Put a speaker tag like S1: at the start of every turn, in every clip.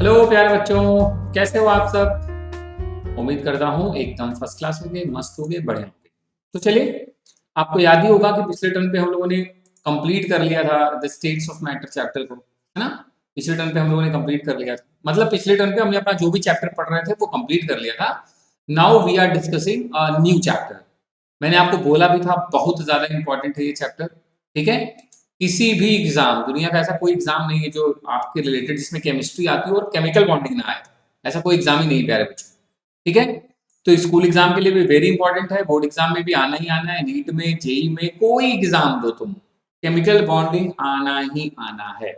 S1: Hello प्यारे बच्चों, कैसे हो आप सब। उम्मीद करता हूँ एकदम फर्स्ट क्लास होंगे, मस्त होंगे, बढ़िया होंगे। तो चलिए, आपको याद ही होगा कि पिछले टर्म पे हम लोगों ने कंप्लीट कर लिया था the states of matter chapter को, है ना। पिछले टर्म पे हम लोगों ने कंप्लीट कर लिया था, मतलब पिछले टर्म पे हमने अपना जो भी चैप्टर पढ़ रहे थे वो कंप्लीट कर लिया था। Now we are discussing a new chapter. मैंने आपको बोला भी था बहुत ज्यादा इंपॉर्टेंट है ये चैप्टर, ठीक है। किसी भी एग्जाम, दुनिया का ऐसा कोई एग्जाम नहीं है जो आपके रिलेटेड जिसमें केमिस्ट्री आती हो और केमिकल बॉन्डिंग ना आए। ऐसा कोई एग्जाम ही नहीं प्यारे बच्चों, ठीक है। तो स्कूल एग्जाम के लिए भी वेरी इंपॉर्टेंट है, बोर्ड एग्जाम में भी आना ही आना है, नीट में, जेई में, कोई एग्जाम दो तुम, केमिकल बॉन्डिंग आना ही आना है।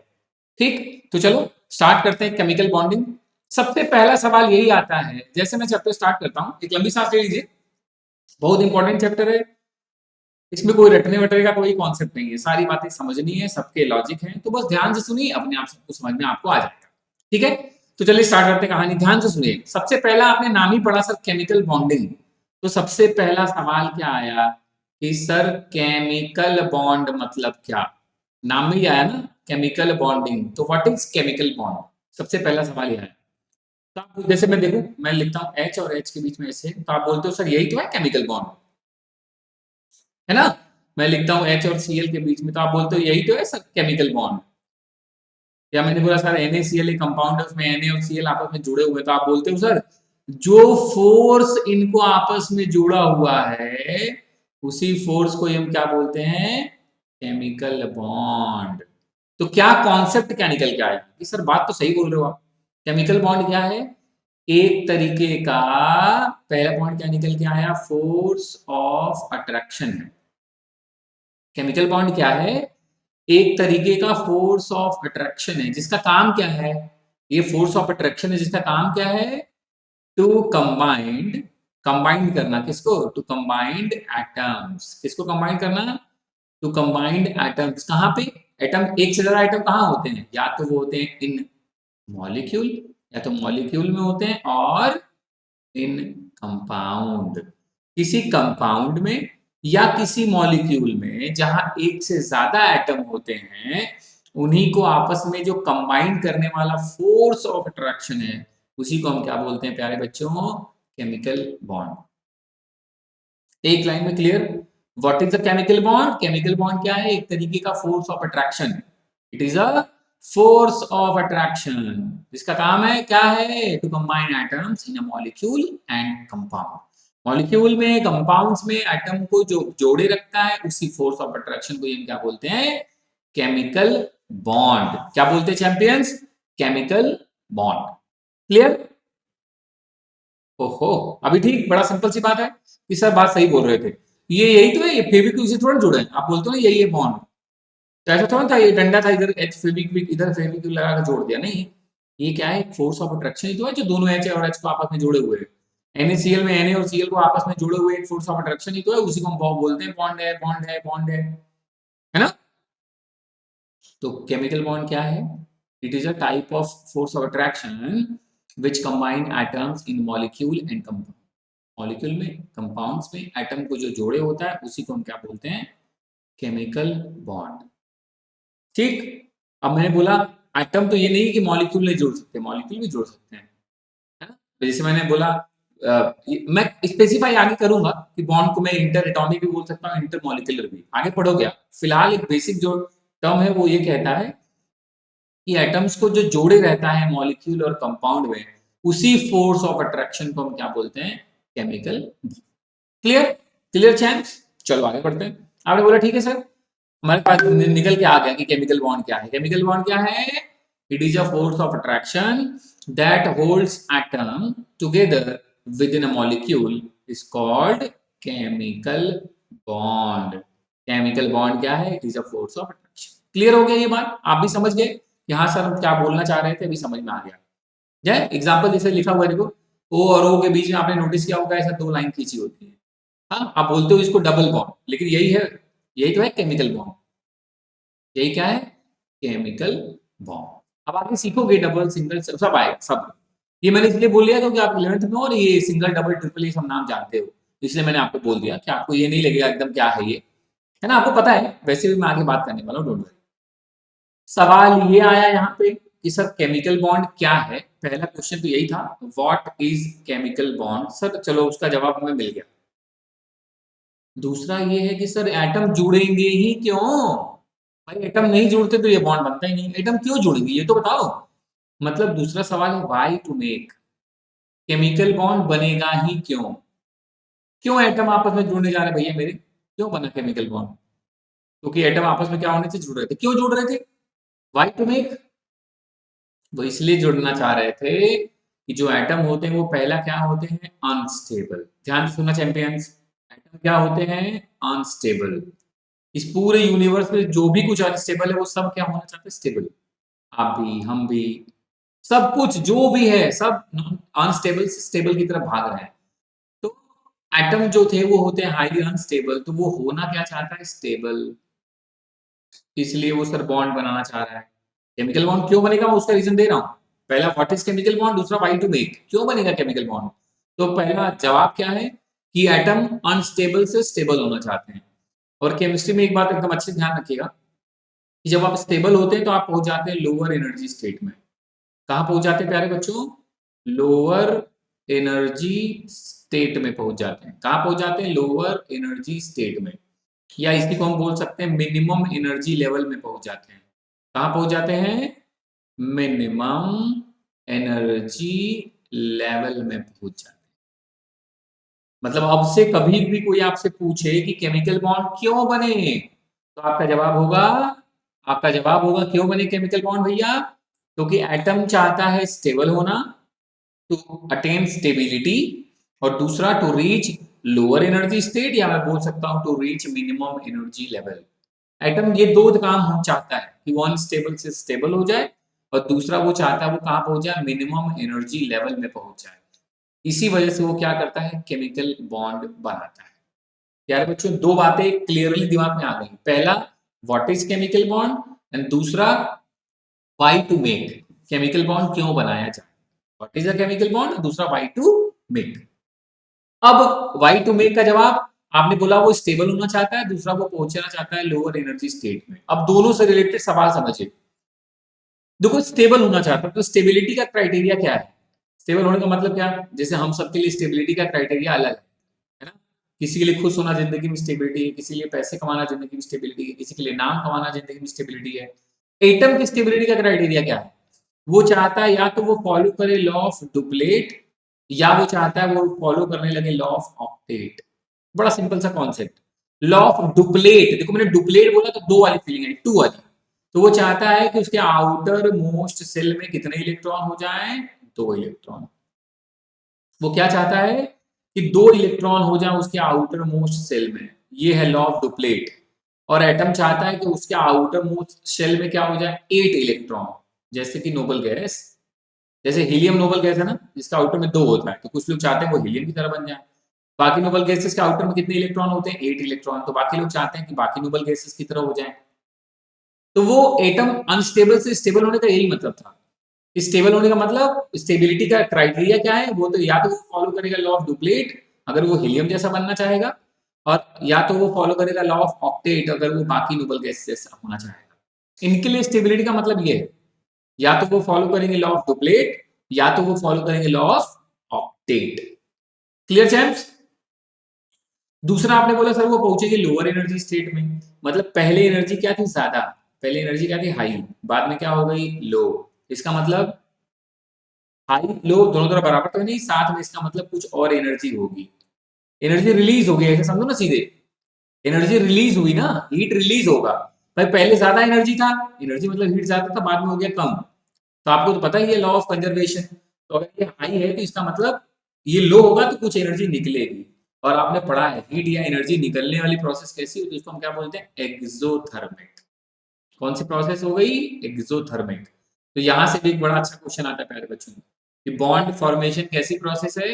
S1: ठीक, तो चलो स्टार्ट करते हैं केमिकल बॉन्डिंग। सबसे पहला सवाल यही आता है, जैसे मैं चैप्टर स्टार्ट करता हूँ, एक लंबी सांस ले लीजिए। बहुत इंपॉर्टेंट चैप्टर है, इसमें कोई रटने वटने का कोई कॉन्सेप्ट नहीं है, सारी बातें समझनी है, सबके लॉजिक है, तो बस ध्यान से सुनिए, अपने आप सबको समझ में आपको आ जाएगा, ठीक है। तो चलिए स्टार्ट करते हैं कहानी, ध्यान से सुनिए। सबसे पहला आपने नाम ही पढ़ा सर, केमिकल बॉन्डिंग। तो सबसे पहला सवाल क्या आया कि सर केमिकल बॉन्ड मतलब क्या। नाम में ही आया ना, केमिकल बॉन्डिंग, तो व्हाट इज केमिकल बॉन्ड। सबसे पहला सवाल यह है। तो आप जैसे मैं देखूं, मैं लिखता हूं एच और एच के बीच में ऐसे, तो आप बोलते हो सर यही तो है केमिकल बॉन्ड, है ना। मैं लिखता हूँ एच और सीएल के बीच में, तो आप बोलते हो यही तो है सर केमिकल बॉन्ड। या मैंने बोला सर NaCl एक कंपाउंड है, उसमें Na और Cl आपस में जुड़े हुए, तो आप बोलते हो सर जो फोर्स इनको आपस में जुड़ा हुआ है उसी फोर्स को हम क्या बोलते हैं, केमिकल बॉन्ड। तो क्या कॉन्सेप्ट क्या निकल के आया कि सर बात तो सही बोल रहे हो आप, केमिकल बॉन्ड क्या है, एक तरीके का, पहला पॉइंट क्या निकल के आया, फोर्स ऑफ अट्रैक्शन है। केमिकल बॉन्ड क्या है, एक तरीके का फोर्स ऑफ अट्रैक्शन है, जिसका काम क्या है, ये फोर्स ऑफ अट्रैक्शन है जिसका काम क्या है, टू कंबाइंड, कंबाइंड करना किसको, टू कंबाइंड एटम्स, किसको कंबाइंड करना, टू कंबाइंड एटम्स। कहाँ पे, एटम, एक से ज्यादा एटम कहाँ होते हैं, या तो वो होते हैं इन मॉलिक्यूल, या तो मॉलिक्यूल में होते हैं, और इन कंपाउंड, किसी कंपाउंड में या किसी मॉलिक्यूल में जहां एक से ज्यादा एटम होते हैं, उन्हीं को आपस में जो कंबाइन करने वाला फोर्स ऑफ अट्रैक्शन है, उसी को हम क्या बोलते हैं प्यारे बच्चों, केमिकल बॉन्ड। एक लाइन में clear. What is the chemical bond, chemical bond क्या है, एक तरीके का force of attraction. It is a force of attraction, जिसका काम है क्या है, to combine atoms in a molecule and compound. Molecule में, कंपाउंड्स में एटम को जो जोड़े रखता है, उसी फोर्स ऑफ अट्रैक्शन को हम क्या बोलते हैं, केमिकल बॉन्ड। क्या बोलते हैं चैंपियंस, केमिकल बॉन्ड। क्लियर। ओहो, अभी ठीक, बड़ा सिंपल सी बात है कि सर बात सही बोल रहे थे, ये यही तो है, ये फेविक्विक से थोड़ा जुड़े हैं, आप बोलते हो ना यही है बॉन्ड। तो ऐसा थोड़ा था ये डंडा था, इधर एच फेविक्विक, इधर फेविक्विक लगा कर जोड़ दिया, नहीं। ये क्या है, फोर्स ऑफ अट्रैक्शन ही तो है, जो दोनों एच और एच को आपस में जोड़े हुए हैं। NaCl में Na और Cl को आपस में जोड़े हुए एक फोर्स ऑफ अट्रैक्शन ही तो है, उसी को हम बोलते हैं बॉन्ड है, बॉन्ड है, बॉन्ड है ना। तो केमिकल बॉन्ड क्या है, it is a type of force of attraction which combine atoms in molecule and compound. Molecule में, कंपाउंड्स में एटम को जो जोड़े होता है, उसी को हम क्या बोलते हैं, केमिकल बॉन्ड। ठीक। अब मैंने बोला एटम तो ये नहीं कि मॉलिक्यूल नहीं जोड़ सकते, मॉलिक्यूल भी जोड़ सकते हैं, है ना। तो जैसे मैंने बोला, मैं स्पेसिफाई आगे करूंगा कि बॉन्ड को मैं इंटर एटॉमिक भी बोल सकता हूँ, इंटर मॉलिक्यूलर भी, आगे पढ़ोगे आप। फिलहाल एक बेसिक जो टर्म है वो ये कहता है कि एटम्स को जो जोड़े रहता है मॉलिक्यूल और कंपाउंड में, उसी फोर्स ऑफ अट्रैक्शन को हम क्या बोलते हैं, केमिकल। Clear, clear champs. चलो आगे बढ़ते हैं। आपने बोला ठीक है सर, हमारे पास निकल के आ गया कि केमिकल बॉन्ड क्या है। केमिकल बॉन्ड क्या है, it is a force of attraction that holds atom together with in a molecule is called chemical bond. Chemical bond क्या है, it is a force of attraction. Clear हो गया ये बात, आप भी समझ गए कि हाँ सर हम क्या बोलना चाह रहे थे, अभी समझ में आ गया। जय एग्जाम्पल जैसे लिखा हुआ है देखो, ओ और ओ के बीच में आपने नोटिस किया होगा ऐसा दो लाइन खींची होती है। हाँ, आप बोलते हो इसको डबल बॉन्ड, लेकिन यही है, यही तो है केमिकल बॉन्ड। यही क्या है, केमिकल बॉन्ड। अब आगे सीखोगे डबल सिंगल सब आएगा सब। ये मैंने इसलिए बोल दिया क्योंकि आप 11th में और ये सिंगल डबल ट्रिपल ये सब नाम जानते हो, इसलिए मैंने आपको बोल दिया कि आपको ये नहीं लगेगा एकदम क्या है ये, है ना। आपको पता है, वैसे भी मैं आगे बात करने वाला हूँ, डोंट वरी। सवाल ये आया यहाँ पे कि सर केमिकल बॉन्ड क्या है, पहला क्वेश्चन तो यही था, what is chemical bond. Sir चलो उसका जवाब हमें मिल गया। दूसरा ये है कि सर एटम जुड़ेंगे ही क्यों। भाई एटम नहीं जुड़ते तो ये बॉन्ड बनता ही नहीं, एटम क्यों जुड़ेंगे ये तो बताओ। मतलब दूसरा सवाल है why to make, chemical bond बनेगा ही क्यों। क्यों एटम आपस में जुड़ने जा रहे भैया मेरे, क्यों बना केमिकल बॉन्ड। क्योंकि एटम आपस में क्या होने से जुड़ रहे थे, क्यों जुड़ रहे थे, व्हाई टू मेक। वो इसलिए जुड़ना चाह रहे थे कि जो एटम होते हैं वो पहला क्या होते हैं, अनस्टेबल। ध्यान से सुनना चैंपियंस, एटम क्या होते हैं, अनस्टेबल। इस पूरे यूनिवर्स में जो भी कुछ अनस्टेबल है वो सब क्या होना चाहते हैं, स्टेबल। आप भी, हम भी, सब कुछ जो भी है सब अनस्टेबल से स्टेबल की तरफ भाग रहे हैं। तो एटम जो थे वो होते हैं हाईली अनस्टेबल, तो वो होना क्या चाहता है, स्टेबल। इसलिए वो सर बॉन्ड बनाना चाह रहा है। केमिकल बॉन्ड क्यों बनेगा, मैं उसका रीजन दे रहा हूं। पहला व्हाट इज केमिकल बॉन्ड, दूसरा व्हाई टू मेक, क्यों बनेगा केमिकल बॉन्ड। तो पहला जवाब क्या है कि एटम अनस्टेबल से स्टेबल होना चाहते हैं। और केमिस्ट्री में एक बात एकदम अच्छे से ध्यान रखिएगा कि जब आप स्टेबल होते हैं तो आप पहुंच जाते हैं लोअर एनर्जी स्टेट में। कहां पहुंच जाते हैं प्यारे बच्चों, लोअर एनर्जी स्टेट में पहुंच जाते हैं। कहां पहुंच जाते हैं, लोअर एनर्जी स्टेट में, या इसी को हम बोल सकते हैं मिनिमम एनर्जी लेवल में पहुंच जाते हैं। कहां पहुंच जाते हैं, मिनिमम एनर्जी लेवल में पहुंच जाते हैं। मतलब अब से कभी भी कोई आपसे पूछे कि केमिकल बॉन्ड क्यों बने, तो आपका जवाब होगा क्यों बने केमिकल बॉन्ड भैया, क्योंकि एटम चाहता है स्टेबल होना, टू अटेन स्टेबिलिटी, और दूसरा to reach lower energy state, या मैं बोल सकता हूं to reach minimum energy level. Atom ये दो काम हम चाहता है कि वो अनस्टेबल से स्टेबल हो जाए, और दूसरा वो चाहता है वो कहां पहुंच जाए, मिनिमम एनर्जी लेवल में पहुंच जाए। इसी वजह से वो क्या करता है, केमिकल बॉन्ड बनाता है। यार बच्चों दो बातें क्लियरली दिमाग में आ गई, पहला what is chemical bond, and दूसरा why to make, chemical bond क्यों बनाया जाए। What is a chemical bond, दूसरा व्हाई टू मेक। अब व्हाई टू मेक का जवाब आपने बोला वो स्टेबल होना चाहता है, दूसरा वो पहुंचना चाहता है लोअर एनर्जी स्टेट में। अब दोनों से रिलेटेड सवाल समझिए। देखो स्टेबल होना चाहता है तो स्टेबिलिटी का क्राइटेरिया क्या है, स्टेबल होने का मतलब क्या, जैसे हम सबके लिए स्टेबिलिटी का क्राइटेरिया अलग है ना। किसी के लिए खुश होना जिंदगी में स्टेबिलिटी है, किसी के लिए पैसे कमाना जिंदगी में स्टेबिलिटी है, किसी के लिए नाम कमाना जिंदगी में स्टेबिलिटी है। एटम की स्टेबिलिटी का क्राइटेरिया क्या है, वो चाहता है या तो वो फॉलो करे लॉ ऑफ डुप्लेट, या वो चाहता है वो फॉलो करने लगे लॉ ऑफ ऑक्टेट। बड़ा सिंपल सा कॉन्सेप्ट, लॉ ऑफ डुप्लेट। देखो मैंने डुप्लेट बोला तो दो वाली फीलिंग है, टू वाली। तो वो चाहता है कि उसके आउटर मोस्ट सेल में कितने इलेक्ट्रॉन हो जाएं, दो इलेक्ट्रॉन। वो क्या चाहता है कि दो इलेक्ट्रॉन हो जाए उसके आउटर मोस्ट सेल में, ये है लॉ ऑफ डुप्लेट। और एटम चाहता है कि उसके आउटर मोस्ट सेल में क्या हो जाए, 8 इलेक्ट्रॉन। जैसे कि नोबल गैस, जैसे हीलियम नोबल गैस है ना, जिसका आउटर में 2 होता है, तो कुछ लोग चाहते हैं वो हीलियम की तरह बन जाए। बाकी नोबल गैसेस के आउटर में कितने इलेक्ट्रॉन होते हैं, 8 इलेक्ट्रॉन, तो बाकी लोग चाहते हैं कि बाकी नोबल गैसेस की तरह हो जाए। तो वो एटम अनस्टेबल से स्टेबल होने का यही मतलब था। स्टेबल होने का मतलब, स्टेबिलिटी का क्राइटेरिया क्या है, वो तो या तो वो फॉलो करेगा लॉ ऑफ डुप्लेट अगर वो हीलियम जैसा बनना चाहेगा, और या तो वो फॉलो करेगा लॉ ऑफ ऑक्टेट अगर वो बाकी नोबल गैस जैसा होना चाहेगा। इनके लिए स्टेबिलिटी का मतलब ये है, या तो वो फॉलो करेंगे लॉ ऑफ डुप्लेट, या तो वो फॉलो करेंगे law of octet. Clear champs. दूसरा आपने बोला सर वो पहुंचेगी लोअर एनर्जी स्टेट में, मतलब पहले एनर्जी क्या थी, ज्यादा, पहले एनर्जी क्या थी, हाई, बाद में क्या हो गई, लो। इसका मतलब हाई लो दोनों तरफ बराबर तो नहीं, साथ में इसका मतलब कुछ और एनर्जी होगी, एनर्जी रिलीज होगी, ऐसे समझो ना सीधे। एनर्जी रिलीज हुई ना, हीट रिलीज होगा। भाई पहले ज्यादा एनर्जी था, एनर्जी मतलब हीट ज्यादा था, बाद में हो गया कम। तो आपको तो पता ही है लॉ ऑफ कंजर्वेशन। तो अगर ये हाई है तो इसका मतलब ये लो होगा तो कुछ एनर्जी निकलेगी। और आपने पढ़ा है हीट या एनर्जी निकलने वाली प्रोसेस कैसी होती है, इसको हम क्या बोलते हैं, एक्सोथर्मिक। कौन सी प्रोसेस हो गई, एक्सोथर्मिक। तो यहां से भी एक बड़ा अच्छा क्वेश्चन आता है प्यारे बच्चों कि बॉन्ड फॉर्मेशन कैसी प्रोसेस है।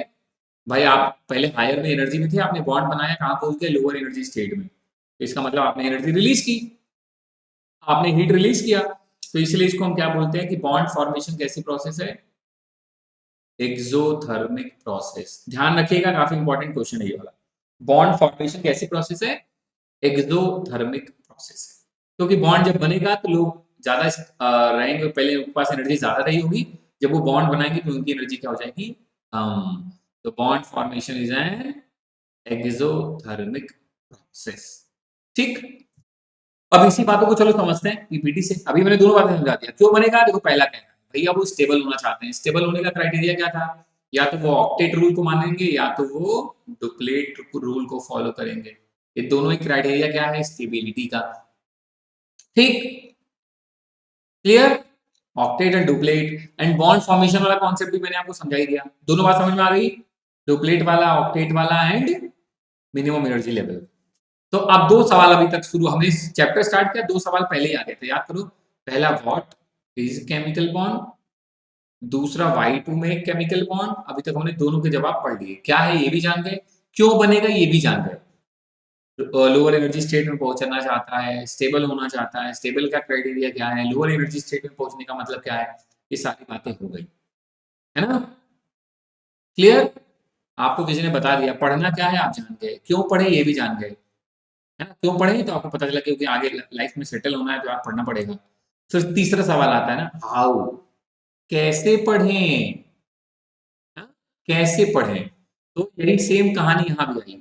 S1: भाई आप पहले हायर में एनर्जी में थे, आपने बॉन्ड बनाया, कहां पहुंच गए, लोअर एनर्जी स्टेट में। तो इसका मतलब आपने एनर्जी रिलीज की, आपने हीट रिलीज किया। तो इसलिए इसको हम क्या बोलते हैं कि बॉन्ड फॉर्मेशन कैसी प्रोसेस है, एक्सोथर्मिक प्रोसेस। ध्यान रखिएगा काफी इंपॉर्टेंट क्वेश्चन है ये वाला। बॉन्ड फॉर्मेशन कैसी प्रोसेस है, एक्सोथर्मिक प्रोसेस है। क्योंकि बॉन्ड जब बनेगा तो लोग ज्यादा रहेंगे, पहले उनके पास एनर्जी ज्यादा रही होगी, जब वो बॉन्ड बनाएंगे तो उनकी एनर्जी क्या हो जाएगी, कम। तो bond formation is an exothermic process. ठीक, अब इसी बातों को चलो समझते हैं पीपीटी से। अभी मैंने दोनों बातें समझा दिया। क्यों बनेगा, देखो पहला क्या है भैया, वो स्टेबल होना चाहते हैं। स्टेबल होने का क्राइटेरिया क्या था, या तो वो ऑक्टेट रूल को मानेंगे या तो वो डुप्लेट रूल को फॉलो करेंगे। ये दोनों ही क्राइटेरिया क्या है, स्टेबिलिटी का। ठीक, clear. Octet and duplet and bond formation वाला कॉन्सेप्ट भी मैंने आपको समझा ही दिया। दोनों बात समझ में आ गई, डुप्लेट वाला, ऑक्टेट वाला एंड मिनिमम एनर्जी लेवल। तो अब दो सवाल अभी तक शुरू, हमने चैप्टर स्टार्ट किया, दो सवाल पहले ही आ गए थे, याद करो। पहला, व्हाट इज केमिकल बॉन्ड, दूसरा why to make chemical bond. अभी तक हमने दोनों के जवाब पढ़ लिए, क्या है ये भी जान गए, क्यों बनेगा ये भी जान गए। लोअर एनर्जी स्टेट में पहुंचना चाहता है, स्टेबल होना चाहता है, स्टेबल का क्राइटेरिया क्या है, लोअर एनर्जी स्टेट में पहुंचने का मतलब क्या है, ये सारी बातें हो गई, है ना। क्लियर, आपको किसी ने बता दिया पढ़ना क्या है, आप जान गए, क्यों पढ़े ये भी जान गए, है ना। क्यों पढ़े तो आपको पता चला क्योंकि आगे लाइफ में सेटल होना है तो आप पढ़ना पड़ेगा। फिर तीसरा सवाल आता है ना, हाउ, कैसे पढ़ें, हाँ? कैसे पढ़ें, तो यही सेम कहानी यहाँ भी आई।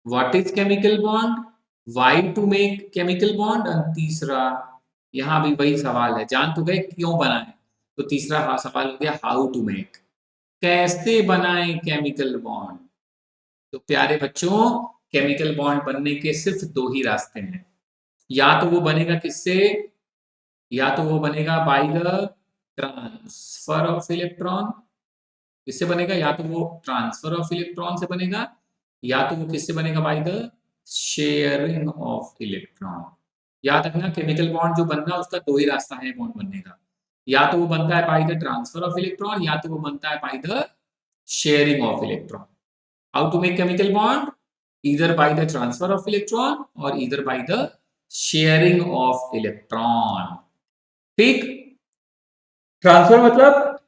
S1: What is chemical bond, why to make chemical bond, और तीसरा यहाँ भी वही सवाल है, जान तो गए क्यों बनाए, तो तीसरा सवाल हो गया हाउ टू मेक, कैसे बनाएं केमिकल बॉन्ड। तो प्यारे बच्चों, केमिकल बॉन्ड बनने के सिर्फ दो ही रास्ते हैं, या तो वो बनेगा किससे, या तो वो बनेगा bye the transfer of electron, किससे बनेगा, या तो वो ट्रांसफर ऑफ इलेक्ट्रॉन से बनेगा, या तो वो किससे बनेगा, bye the sharing of electron. याद रखना केमिकल बॉन्ड जो बनना उसका दो ही रास्ता है बॉन्ड बनने का, या तो वो बनता है by the transfer of electron, या तो वो बनता है by the sharing of electron. How to make chemical bond, either by the transfer of electron or either by the sharing of electron। ठीक, ट्रांसफर मतलब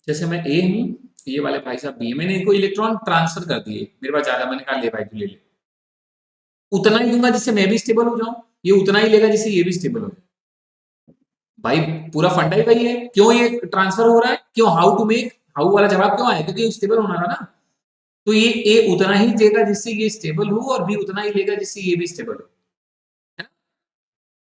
S1: जैसे मैं ए हूं, ये वाले भाई साहब बी, मैंने इनको इलेक्ट्रॉन ट्रांसफर कर दिए, मेरे पास ज्यादा, मैंने कहा ले भाई तू ले ले, उतना ही दूंगा जिससे मैं भी स्टेबल हो जाऊं, ये उतना ही लेगा जिससे ये भी स्टेबल हो जाए। भाई पूरा फंडा ही वही है, क्यों ये ट्रांसफर हो रहा है, क्यों, हाउ टू मेक, हाउ वाला जवाब क्यों आया, क्योंकि स्टेबल होना था ना। तो ये ए उतना ही देगा जिससे ये स्टेबल हो, और बी उतना ही लेगा जिससे ये भी स्टेबल हो, है ना।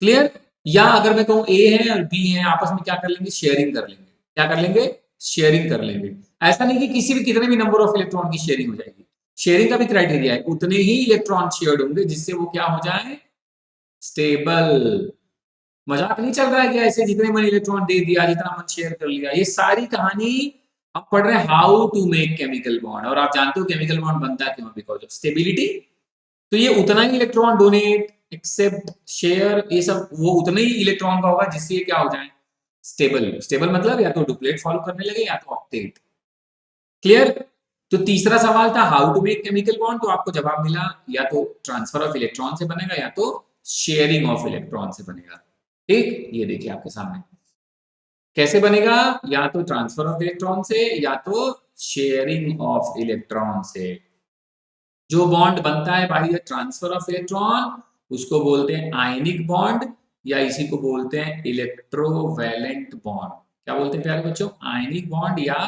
S1: क्लियर, या अगर मैं कहूं ए है और बी है, आपस में क्या कर लेंगे, शेयरिंग कर लेंगे, क्या कर लेंगे, शेयरिंग कर लेंगे। ऐसा नहीं कि किसी भी कितने भी नंबर ऑफ इलेक्ट्रॉन की शेयरिंग हो जाएगी, शेयरिंग का भी क्राइटेरिया है, उतने ही इलेक्ट्रॉन शेयर्ड होंगे जिससे वो क्या हो जाए, स्टेबल। मजाक नहीं चल रहा है क्या, ऐसे जितने मन इलेक्ट्रॉन दे दिया, जितना मन शेयर कर लिया, ये सारी कहानी हम पढ़ रहे हैं how to make chemical bond. और आप जानते हो केमिकल बॉन्ड बनता है क्यों, बिकॉज ऑफ स्टेबिलिटी। तो ये उतना ही इलेक्ट्रॉन डोनेट, एक्सेप्ट, शेयर, ये सब वो उतने ही इलेक्ट्रॉन का होगा जिससे ये क्या हो जाए, स्टेबल। स्टेबल मतलब या तो डुप्लेट फॉलो करने लगे या तो ऑक्टेट। क्लियर, तो तीसरा सवाल था how to make chemical bond, तो आपको जवाब मिला या तो ट्रांसफर ऑफ इलेक्ट्रॉन से बनेगा या तो शेयरिंग ऑफ इलेक्ट्रॉन से बनेगा। ठीक, ये देखिए आपके सामने कैसे बनेगा, या तो ट्रांसफर ऑफ इलेक्ट्रॉन से या तो शेयरिंग ऑफ इलेक्ट्रॉन से। जो बॉन्ड बनता है by the transfer of electron उसको बोलते हैं आयनिक बॉन्ड, या इसी को बोलते हैं इलेक्ट्रोवैलेंट बॉन्ड। क्या बोलते हैं प्यारे बच्चों, आयनिक बॉन्ड या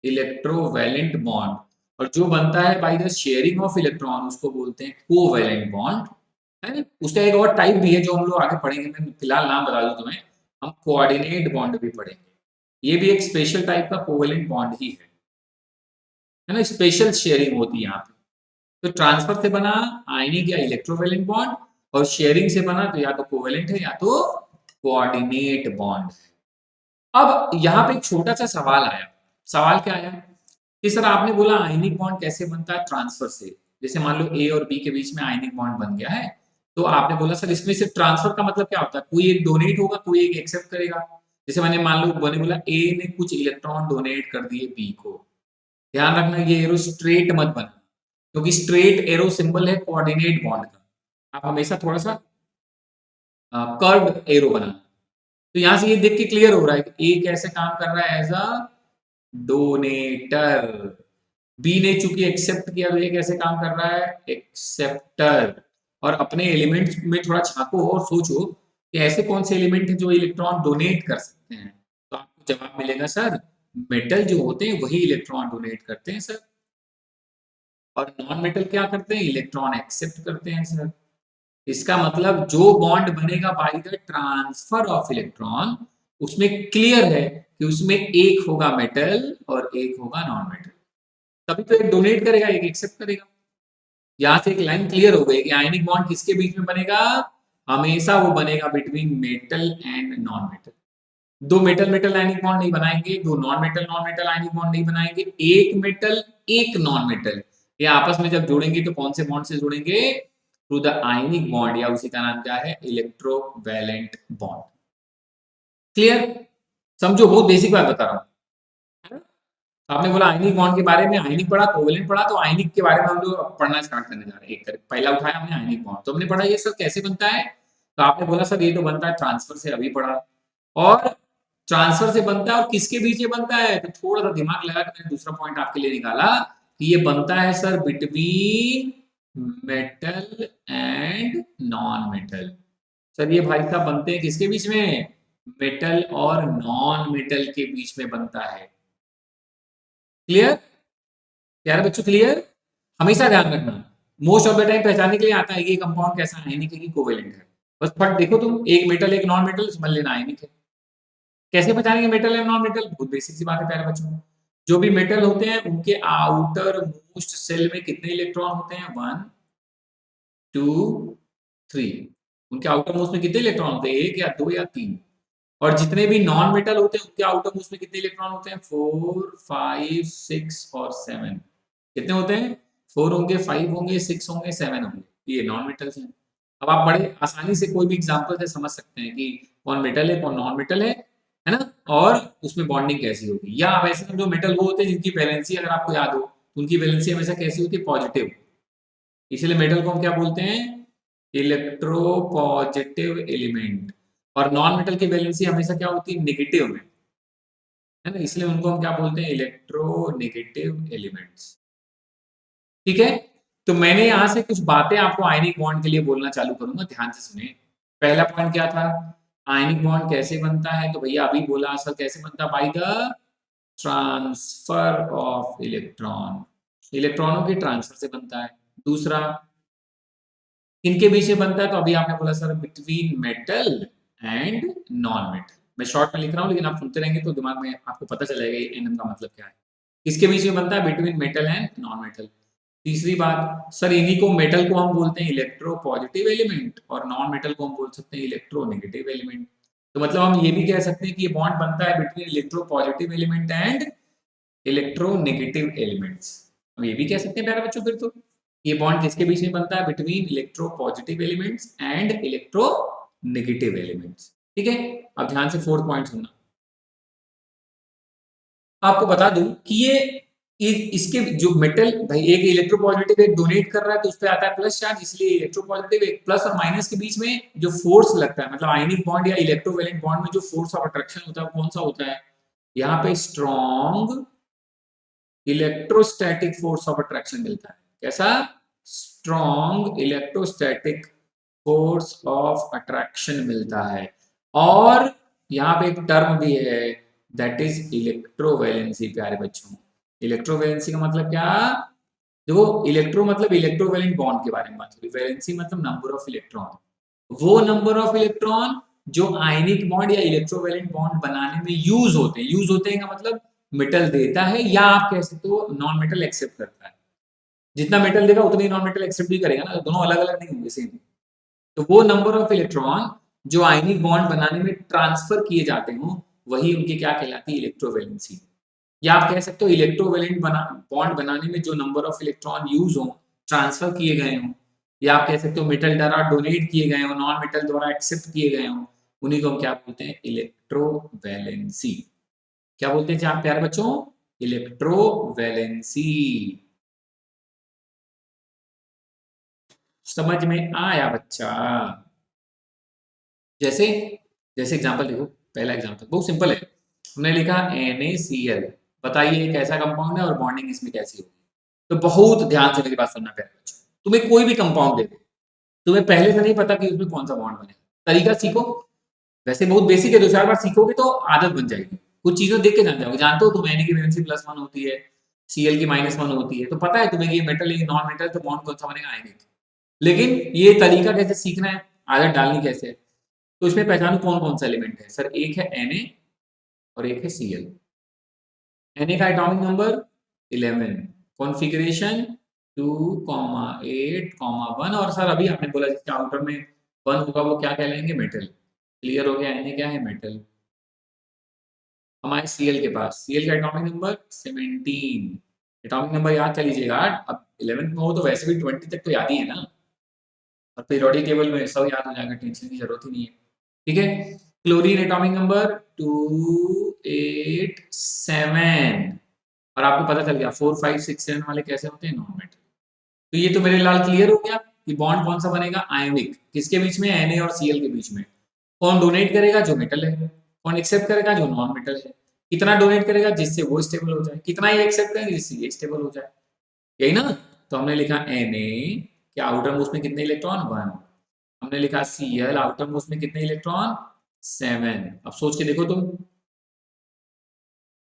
S1: इलेक्ट्रोवैलेंट बॉन्ड। और जो बनता है by the sharing of electron उसको बोलते हैं कोवैलेंट बॉन्ड, है। उसका एक और टाइप भी है जो हम लोग आगे पढ़ेंगे, मैं फिलहाल नाम बता दूं तुम्हें, हम कोऑर्डिनेट बॉन्ड भी पढ़ेंगे। ये भी एक स्पेशल टाइप का कोवैलेंट बॉन्ड ही है ना, स्पेशल शेयरिंग होती है यहाँ पे। तो ट्रांसफर से बना आयनिक या इलेक्ट्रोवैलेंट बॉन्ड, और शेयरिंग से बना तो या तो कोवैलेंट है या तो कोऑर्डिनेट बॉन्ड है। अब यहाँ पे एक छोटा सा सवाल आया, सवाल क्या आया कि सर आपने बोला आयनिक बॉन्ड कैसे बनता है, ट्रांसफर से। जैसे मान लो ए और बी के बीच में आयनिक बॉन्ड बन गया है, तो आपने बोला सर इसमें से ट्रांसफर का मतलब क्या होता है, कोई एक डोनेट होगा, कोई एक एक्सेप्ट करेगा। जैसे मैंने मान लो मैंने बोला ए ने कुछ इलेक्ट्रॉन डोनेट कर दिए बी को, ध्यान रखना ये एरो स्ट्रेट मत बना, क्योंकि स्ट्रेट एरो सिंबल है कोऑर्डिनेट बॉन्ड का, आप हमेशा थोड़ा सा कर्व एरो बनाना। तो यहां से ये देख के क्लियर हो रहा है कि ए कैसे काम कर रहा है, एज अ डोनेटर, बी ने चूंकि एक्सेप्ट किया तो ये कैसे काम कर रहा है, एक्सेप्टर। और अपने एलिमेंट्स में थोड़ा झांको और सोचो कि ऐसे कौन से एलिमेंट हैं जो इलेक्ट्रॉन डोनेट कर सकते हैं, तो आपको जवाब मिलेगा सर मेटल जो होते हैं वही इलेक्ट्रॉन डोनेट करते हैं सर, और नॉन मेटल क्या करते हैं, इलेक्ट्रॉन एक्सेप्ट करते हैं सर। इसका मतलब जो बॉन्ड बनेगा bye the transfer of electron, उसमें क्लियर है कि उसमें एक होगा मेटल और एक होगा नॉन मेटल। तभी तो एक डोनेट करेगा, एक एक्सेप्ट करेगा। यहां से एक लाइन क्लियर हो गई कि आयनिक बॉन्ड किसके बीच में बनेगा, हमेशा वो बनेगा between metal and non metal. दो मेटल मेटल आयनिक बॉन्ड नहीं बनाएंगे, दो नॉन मेटल आयनिक बॉन्ड नहीं बनाएंगे, एक मेटल एक नॉन मेटल, ये आपस में जब जोड़ेंगे तो कौन से बॉन्ड से जोड़ेंगे, थ्रू द आयनिक बॉन्ड, या उसी का नाम क्या है, इलेक्ट्रोवैलेंट बॉन्ड। क्लियर? समझो, बहुत बेसिक बात बता रहा हूं, है ना? आपने बोला आयनिक बॉन्ड के बारे में, आयनिक पढ़ा, कोवेलेंट पढ़ा, तो आयनिक के बारे में हम लोग पढ़ना स्टार्ट करने जा रहे हैं। एक करके पहला उठाया हमने आयनिक बॉन्ड, तो हमने पढ़ा ये सर कैसे बनता है, तो आपने बोला सर ये तो बनता है ट्रांसफर से, अभी पढ़ा। और ट्रांसफर से बनता है और किसके बीच ये बनता है, तो थोड़ा सा दिमाग लगा के मैंने दूसरा पॉइंट आपके लिए निकाला कि ये बनता है sir between metal and non metal. Sir ये भाई साहब बनते हैं किसके बीच में, मेटल और नॉन मेटल के बीच में बनता है। क्लियर? प्यारे बच्चों क्लियर? हमेशा ध्यान रखना, मोस्ट ऑफ द टाइम पहचानने के लिए आता है ये कंपाउंड कैसा है, आयनिक है कि कोवेलेंट है। बस फट देखो तुम, एक मेटल एक नॉन मेटल, समझ लेना आयनिक है। कैसे पहचानेंगे मेटल एंड नॉन मेटल, बहुत बेसिक सी बात है प्यारे बच्चों। जो भी मेटल होते हैं उनके आउटर मोस्ट सेल में कितने इलेक्ट्रॉन होते हैं, 1 2 3। उनके आउटर मोस्ट में कितने इलेक्ट्रॉन होते हैं, एक या दो या तीन। और जितने भी नॉन मेटल होते हैं उनके आउटर मोस्ट में कितने इलेक्ट्रॉन होते हैं, 4 5 6 और 7। कितने होते हैं, 4 होंगे, 5 होंगे, 6 होंगे, 7 होंगे, ये नॉन मेटल्स हैं। अब आप बड़े आसानी से कोई भी एग्जांपल से समझ सकते हैं कि कौन मेटल है कौन नॉन मेटल है ना, और उसमें बॉन्डिंग कैसी होगी। या आप ऐसे समझो मेटल वो होते हैं जिनकी वैलेंसी अगर आपको याद हो, तो उनकी वैलेंसी हमेशा कैसी होती है, पॉजिटिव। इसलिए मेटल को हम क्या बोलते हैं, इलेक्ट्रो पॉजिटिव एलिमेंट। और नॉन मेटल की वैलेंसी हमेशा क्या होती है, नेगेटिव में, है ना, इसलिए उनको हम क्या बोलते हैं, इलेक्ट्रो नेगेटिव एलिमेंट्स। ठीक है? तो मैंने यहां से कुछ बातें आपको आयनिक बॉन्ड के लिए बोलना चालू करूंगा, ध्यान से सुने। पहला पॉइंट क्या था, आयनिक बॉन्ड कैसे बनता है, तो भैया अभी बोला सर कैसे बनता है, by the transfer of electron, इलेक्ट्रॉनों के ट्रांसफर से बनता है। दूसरा, किनके बीच में बनता है, तो अभी आपने बोला sir between metal and non metal. मैं शॉर्ट में लिख रहा हूँ लेकिन आप सुनते रहेंगे तो दिमाग में आपको पता चलेगा ये एनएम का मतलब क्या है। किसके बीच में बनता है, between metal and non metal. तीसरी बात, सर इन्हीं को मेटल को हम बोलते हैं इलेक्ट्रो पॉजिटिव एलिमेंट, और नॉन मेटल को हम बोल सकते हैं इलेक्ट्रो नेगेटिव एलिमेंट। तो मतलब हम ये भी कह सकते हैं कि ये बॉन्ड बनता है between electro positive element and electronegative elements. हम ये भी कह सकते हैं प्यारे बच्चों फिर तो, ये बॉन्ड किसके बीच में बनता है, between electro positive elements and electro negative elements. ठीक है? अब ध्यान से फोर्थ पॉइंट सुनना। आपको बता दूं कि इसके जो मेटल भाई, एक इलेक्ट्रो पॉजिटिव एक डोनेट कर रहा है तो उस पर आता है प्लस चार्ज, इसलिए इलेक्ट्रो पॉजिटिव एक प्लस और माइनस के बीच में जो फोर्स लगता है, मतलब आयनिक बॉन्ड या इलेक्ट्रोवैलेंट बॉन्ड में जो फोर्स ऑफ अट्रैक्शन होता है वो कौन सा होता है, यहाँ पे strong electrostatic force of attraction मिलता है। कैसा, strong electrostatic force of attraction मिलता है। और यहाँ पे एक टर्म भी है, दैट इज इलेक्ट्रोवैलेंसी। प्यारे बच्चों, इलेक्ट्रोवैलेंसी का मतलब क्या, देखो इलेक्ट्रो मतलब इलेक्ट्रोवैलेंट बॉन्ड के बारे में बात करी, वैलेंसी मतलब नंबर ऑफ इलेक्ट्रॉन। वो नंबर ऑफ इलेक्ट्रॉन जो आयनिक बॉन्ड या इलेक्ट्रोवैलेंट बॉन्ड बनाने में यूज होते हैं, यूज होते हैं का मतलब मेटल देता है, या आप कह सकते हो नॉन मेटल एक्सेप्ट करता है। जितना मेटल देगा उतनी नॉन मेटल एक्सेप्ट भी करेगा ना, दोनों अलग अलग नहीं होंगे, सेम। तो वो नंबर ऑफ इलेक्ट्रॉन जो आयनिक बॉन्ड बनाने में ट्रांसफर किए जाते हो, वही उनकी क्या कहलाती है, इलेक्ट्रोवैलेंसी। या आप कह सकते हो इलेक्ट्रोवैलेंट बॉन्ड बनाने में जो नंबर ऑफ इलेक्ट्रॉन यूज हो, ट्रांसफर किए गए हो, या आप कह सकते हो मेटल द्वारा डोनेट किए गए हो, नॉन मेटल द्वारा एक्सेप्ट किए गए हो, उन्हीं को हम क्या बोलते हैं, इलेक्ट्रोवैलेंसी। क्या बोलते हैं आप प्यारे बच्चों, इलेक्ट्रोवैलेंसी। समझ में आया बच्चा? जैसे जैसे एग्जांपल देखो, पहला एग्जांपल बहुत सिंपल है, हमने लिखा NaCl, बताइए एक ऐसा कंपाउंड है और बॉन्डिंग इसमें कैसी होगी। तो बहुत ध्यान से मेरी बात सुनना प्यारे बच्चों, तुम्हें कोई भी कंपाउंड दे दे, तुम्हें पहले से नहीं पता कि उसमें कौन सा बॉन्ड बनेगा, तरीका सीखो। वैसे बहुत बेसिक है, दो चार बार सीखोगे तो आदत बन जाएगी, कुछ चीजें देख के जान जाओगे, जानते हो तुम Na की वैलेंसी +1 होती है, Cl की -1 होती है, तो पता है तुम्हें कि ये मेटल है नॉन मेटल, तो बॉन्ड कौन सा बनेगा, आयनिक। लेकिन ये तरीका कैसे सीखना है, आदत डालनी कैसे है, तो इसमें पहचानो कौन कौन सा एलिमेंट है। सर एक है Na और एक है Cl। Na का एटॉमिक नंबर 11, कॉन्फ़िगरेशन 2,8,1, और सर अभी आपने बोला जिसके आउटर में 1 होगा वो क्या कहलाएंगे, मेटल। क्लियर हो गया, Na क्या है, मेटल। हमारे Cl के पास, Cl का एटॉमिक नंबर 17, एटॉमिक नंबर याद कर लीजिएगा। अब 11th में हो तो वैसे भी 20 तक तो याद ही है ना, और पीरियोडिक टेबल में सब याद हो जाएगा, टेंशन की जरूरत ही नहीं है। ठीक है, क्लोरीन एटॉमिक नंबर 287, और आपको पता चल गया 4, 5, 6, 7 वाले कैसे होते हैं, नॉन मेटल। तो ये तो मेरे लाल क्लियर हो गया कि बॉन्ड कौन सा बनेगा, आयोनिक। किसके बीच में, Na और Cl के बीच में। कौन डोनेट करेगा, जो मेटल है। कौन एक्सेप्ट करेगा, जो नॉन मेटल है। कितना डोनेट करेगा, जिससे वो स्टेबल हो जाए। कितना ये एक्सेप्ट करेंगे, जिससे ये स्टेबल हो जाए, यही ना। तो हमने लिखा Na के आउटर मोस्ट में कितने इलेक्ट्रॉन, 1। हमने लिखा Cl आउटर मोस्ट में कितने इलेक्ट्रॉन, 7। अब सोच के देखो तुम,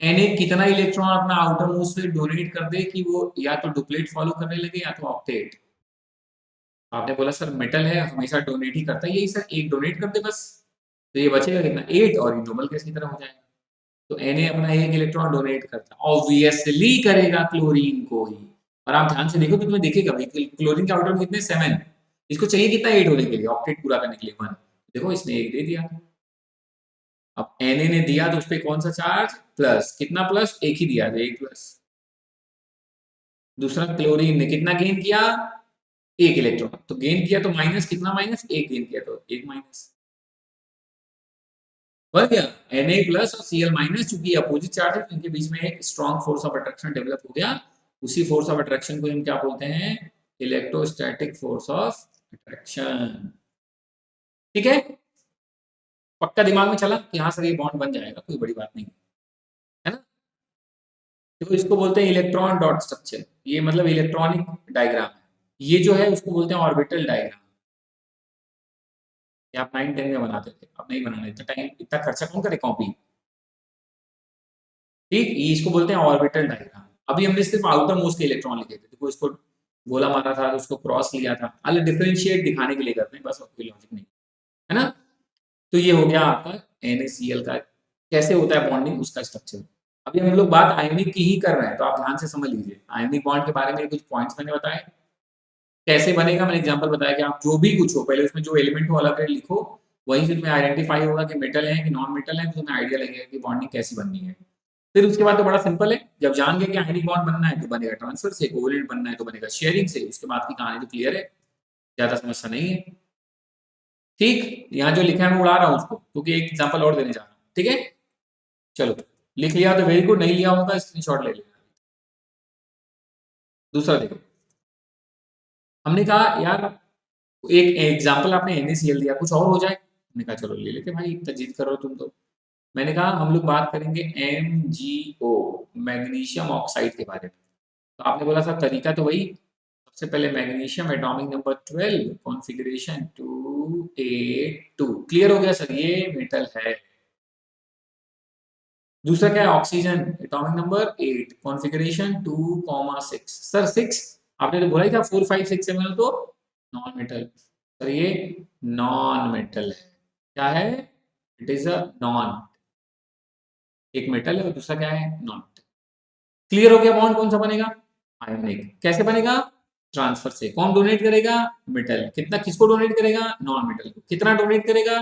S1: Na कितना इलेक्ट्रॉन अपना आउटर मोस्ट में डोनेट कर दे कि वो या तो डुप्लेट फॉलो करने लगे या तो ऑक्टेट। आपने बोला सर मेटल है हमेशा डोनेट ही करता है, यही सर, एक डोनेट कर दे बस, तो ये बचेगा कितना, 8, और ये नोबल गैस की तरह हो जाएगा। तो Na अपना एक इलेक्ट्रॉन डोनेट करता है, ऑब्वियसली करेगा क्लोरीन को ही। और आप ध्यान से देखो तो तुम्हें दिखेगा भाई, क्लोरीन के आउटर में कितने, 7। इसको चाहिए कितना, 8 होने के लिए, ऑक्टेट पूरा करने के लिए 1। देखो इसने 1 दे दिया। अब Na ने दिया तो उस पर कौन सा चार्ज, प्लस। कितना प्लस, एक ही दिया, 1 प्लस। दूसरा क्लोरीन ने कितना गेन किया, 1 इलेक्ट्रॉन, तो गेन किया तो माइनस, कितना माइनस, 1 गेन किया तो 1 माइनस। बन गया, Na प्लस और Cl माइनस, चूंकि अपोजिट चार्ज है तो इनके बीच में एक strong force of attraction develop हो गया। उसी फोर्स ऑफ अट्रैक्शन को हम क्या बोलते हैं, इलेक्ट्रोस्टैटिक फोर्स ऑफ अट्रैक्शन। ठीक है, पक्का दिमाग में चला कि हाँ सर ये बॉन्ड बन जाएगा, कोई बड़ी बात नहीं है ना। तो इसको बोलते हैं इलेक्ट्रॉन डॉट स्ट्रक्चर, ये मतलब इलेक्ट्रॉनिक डायग्राम है। ये जो है उसको बोलते हैं ऑर्बिटल डायग्राम। ये आप 9, 10 में बनाते थे, अब नहीं बनाना, इतना टाइम इतना खर्चा कौन करे कॉपी। ठीक, ये इसको बोलते हैं ऑर्बिटल डायग्राम। अभी हमने सिर्फ आउटर मोस्ट के इलेक्ट्रॉन लिखे थे, देखो इसको गोला मारा था, उसको क्रॉस लिया था, अलग डिफरेंशिएट दिखाने के लिए करते हैं बस, और कोई लॉजिक नहीं है ना। तो ये हो गया आपका NaCl का कैसे होता है बॉन्डिंग, उसका स्ट्रक्चर। अभी हम लोग बात आयनिक की ही कर रहे हैं, तो आप ध्यान से समझ लीजिए। आयनिक बॉन्ड के बारे में कुछ पॉइंट्स मैंने बताए, कैसे बनेगा, मैंने एग्जांपल बताया कि आप जो भी कुछ हो पहले उसमें जो एलिमेंट हो अलग लिखो, वहीं से तुम्हें आइडेंटिफाई होगा कि मेटल है कि नॉन मेटल है, तो तुम्हें आइडिया लगेगा कि बॉन्डिंग कैसी बननी है। फिर उसके बाद तो बड़ा सिंपल है, जब जान गए कि आयनिक बॉन्ड बनना है तो बनेगा ट्रांसफर से, कोवेलेंट बनना है तो बनेगा शेयरिंग से, उसके बाद की कहानी तो क्लियर है, ज्यादा समस्या नहीं है। ठीक, यहाँ जो लिखा है मैं उड़ा रहा हूँ उसको, क्योंकि एक एग्जांपल और देने जा रहा हूँ। ठीक है, चलो, लिख लिया तो वेरी गुड, नहीं लिया होगा स्क्रीनशॉट ले लेना। दूसरा देखो, हमने कहा यार एक एग्जांपल आपने NaCl दिया, कुछ और हो जाए, हमने कहा चलो ले लेते भाई, इतना जिद करो तुम तो। मैंने कहा हम लोग बात करेंगे MgO, मैग्नीशियम ऑक्साइड के बारे में। तो आपने बोला सर तरीका तो वही, सबसे पहले magnesium atomic number 12, configuration 282। Clear हो गया सर, ये मेटल है। दूसरा क्या है, oxygen atomic number 8, configuration 2,6। Sir 6 आपने तो बोला ही था, 4, 5, 6, 7 तो नॉन मेटल। सर ये नॉन मेटल है, क्या है, इट इज अ नॉन, एक मेटल है और दूसरा क्या है, नॉन मेटल। क्लियर हो गया, बॉन्ड कौन सा बनेगा, आयोनिक। कैसे बनेगा, ट्रांसफर से। कौन डोनेट करेगा, मेटल। कितना, किसको डोनेट करेगा, नॉन मेटल को। कितना डोनेट करेगा,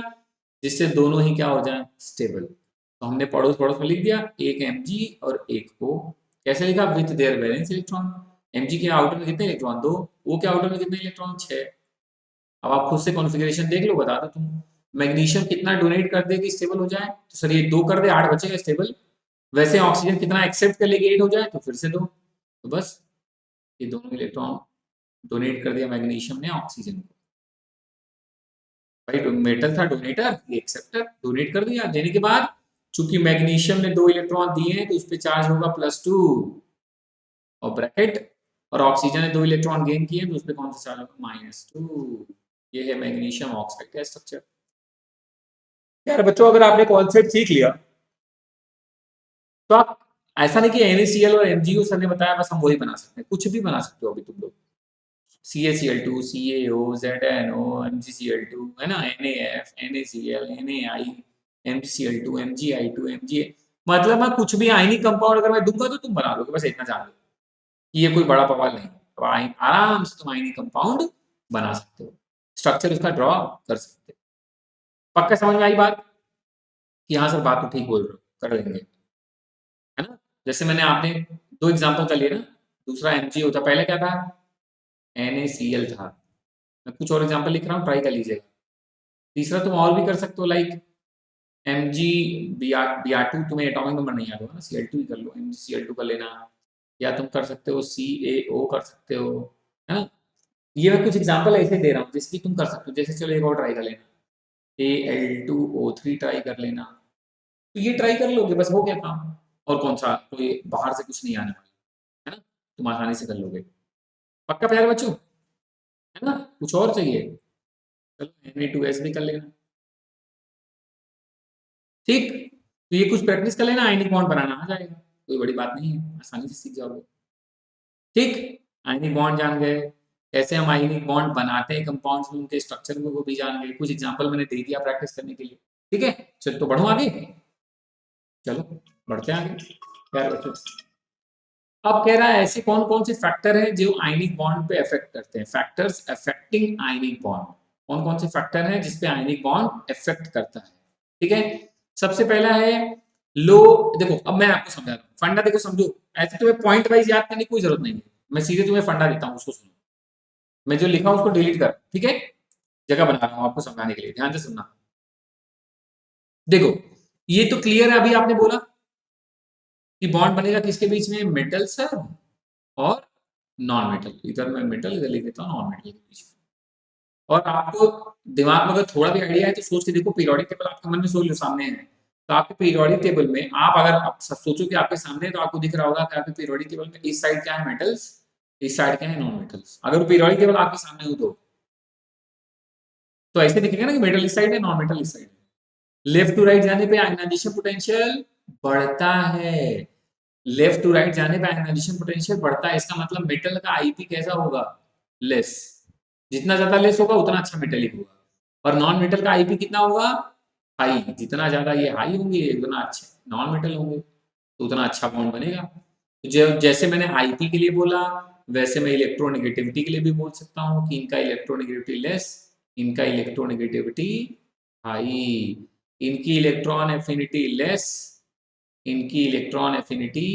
S1: जिससे दोनों ही क्या हो जाए, स्टेबल। तो हमने पड़ोस पड़ोस में लिख दिया, एक Mg और एक O। कैसे लिखा, with their valence electron. Mg के आउटर में कितने इलेक्ट्रॉन, 2। O के आउटर में कितने इलेक्ट्रॉन, 6। अब आप खुद से कॉन्फ़िगरेशन देख लो, बता दो तुम। मैग्नीशियम कितना डोनेट कर दे कि स्टेबल हो जाए, तो सर ये 2 कर दे, 8 बचेगा स्टेबल। वैसे ऑक्सीजन कितना एक्सेप्ट कर लेगी, 8 हो जाए, तो फिर से 2, तो बस ये दोनों इलेक्ट्रॉन डोनेट कर दिया मैग्नीशियम ने ऑक्सीजन को। भाई मेटल था डोनेटर, ये एक्सेप्टर, डोनेट कर दिया। देने के बाद चूंकि मैग्नीशियम ने 2 इलेक्ट्रॉन दिए हैं तो उस पर चार्ज होगा +2 और ब्रैकेट, और ऑक्सीजन ने 2 इलेक्ट्रॉन गेन किए तो उस पर कौन सा चार्ज होगा, -2। ये है मैग्नीशियम ऑक्साइड का स्ट्रक्चर। यार बच्चों, अगर आपने कॉन्सेप्ट सीख लिया तो आप ऐसा नहीं कि NaCl और MgO सर ने बताया बस हम वही बना सकते हैं, कुछ भी बना सकते हो अभी तुम लोग। CaCl2, CaO, ZnO, MgCl2 है ना, NaF, NaCl, NaI, MgCl2, MgI2, Mg, मतलब मैं कुछ भी आयनिक कंपाउंड अगर मैं दूंगा तो तुम बना लोगे, बस इतना जान लो कि ये कोई बड़ा बवाल नहीं। तो आराम से तुम आयनिक कंपाउंड बना सकते हो, स्ट्रक्चर उसका ड्रॉ कर सकते हो। पक्का समझ में आई बात कि हाँ सर बात तो ठीक बोल रहे हो, कर लेंगे, है ना। जैसे मैंने आपने दो एग्जांपल का लिया ना, दूसरा MgO था, पहले क्या था, NaCl था। मैं कुछ और एग्जांपल लिख रहा हूँ, ट्राई कर लीजिएगा। तीसरा तुम और भी कर सकते हो, लाइक Br2, तुम्हें एटॉमिक नंबर नहीं याद होगा ना, Cl2 ही कर लो, MgCl2 कर लेना, या तुम कर सकते हो CaO कर सकते हो, है ना। ये मैं कुछ एग्जांपल ऐसे दे रहा हूँ जिसकी तुम कर सकते हो। जैसे चलो एक और ट्राई कर लेना, Al2O3 ट्राई कर लेना, तो ये ट्राई कर लोगे, बस हो गया काम। और कौन सा, कोई बाहर से कुछ नहीं आने वाला, है ना, तुम आसानी से कर लोगे। पक्का प्यारे बच्चों, है ना। कुछ और चाहिए, चलो Na2S भी कर लेना, ठीक। तो ये कुछ प्रैक्टिस कर लेना, आयनिक बॉन्ड बनाना आ जाएगा, कोई बड़ी बात नहीं है, आसानी से सीख जाओगे, ठीक। आयनिक बॉन्ड जान गए, कैसे हम आयनिक बॉन्ड बनाते हैं कंपाउंड्स में, उनके स्ट्रक्चर में वो भी जान गए, कुछ एग्जांपल मैंने दे दिया प्रैक्टिस करने के लिए, ठीक है। चलो तो बढ़ो आगे, चलो बढ़ते हैं आगे प्यारे बच्चों। अब कह रहा है ऐसे कौन कौन से फैक्टर हैं जो आयनिक बॉन्ड पे अफेक्ट करते हैं, फैक्टर्स अफेक्टिंग आयनिक बॉन्ड, कौन कौन से फैक्टर हैं जिसपे आयनिक बॉन्ड अफेक्ट करता है, ठीक है। सबसे पहला है लो, देखो अब मैं आपको समझा रहा हूँ फंडा, देखो समझो, ऐसे तुम्हें पॉइंट वाइज याद करने की कोई जरूरत नहीं है, मैं सीधे तुम्हें फंडा देता हूँ, उसको सुनो, मैं जो लिखा हूँ उसको डिलीट कर, ठीक है, जगह बना रहा हूँ आपको समझाने के लिए, ध्यान से सुनना। देखो ये तो क्लियर है, अभी आपने बोला कि बॉन्ड बनेगा किसके बीच में, मेटल सर और नॉन मेटल, इधर मैं मेटल इधर लिख देता हूँ नॉन मेटल के बीच में। और आपको दिमाग में अगर थोड़ा भी आइडिया है तो सोच के देखो, पीरियोडिक टेबल आपके मन में सोच लो सामने है, तो आपके पीरियोडिक टेबल में आप अगर आप सोचो कि आपके सामने है तो आपको दिख रहा होगा कि आपके पीरियोडिक टेबल में इस साइड क्या है मेटल्स, इस साइड क्या है नॉन मेटल्स, अगर पीरियोडिक टेबल आपके सामने हो तो ऐसे दिखेगा ना कि मेटल इस साइड है नॉन मेटल इस साइड है। लेफ्ट टू राइट जाने पे आयनाइजेशन पोटेंशियल बढ़ता है, लेफ्ट टू राइट जाने पे आयनाइजेशन पोटेंशियल बढ़ता है, इसका मतलब मेटल का आईपी कैसा होगा, लेस, जितना ज्यादा लेस होगा उतना अच्छा मेटेलिक होगा। और नॉन मेटल का आईपी कितना होगा, हाई, जितना ज्यादा ये हाई होंगे उतना अच्छे नॉन मेटल होंगे, तो उतना अच्छा बॉन्ड बनेगा। तो जैसे मैंने आईपी के लिए बोला, वैसे मैं इलेक्ट्रोनेगेटिविटी के लिए भी बोल सकता हूँ कि इनका इलेक्ट्रोनेगेटिविटी लेस, इनका इलेक्ट्रोनेगेटिविटी हाई, इनकी इलेक्ट्रॉन एफिनिटी लेस, इनकी इलेक्ट्रॉन एफिनिटी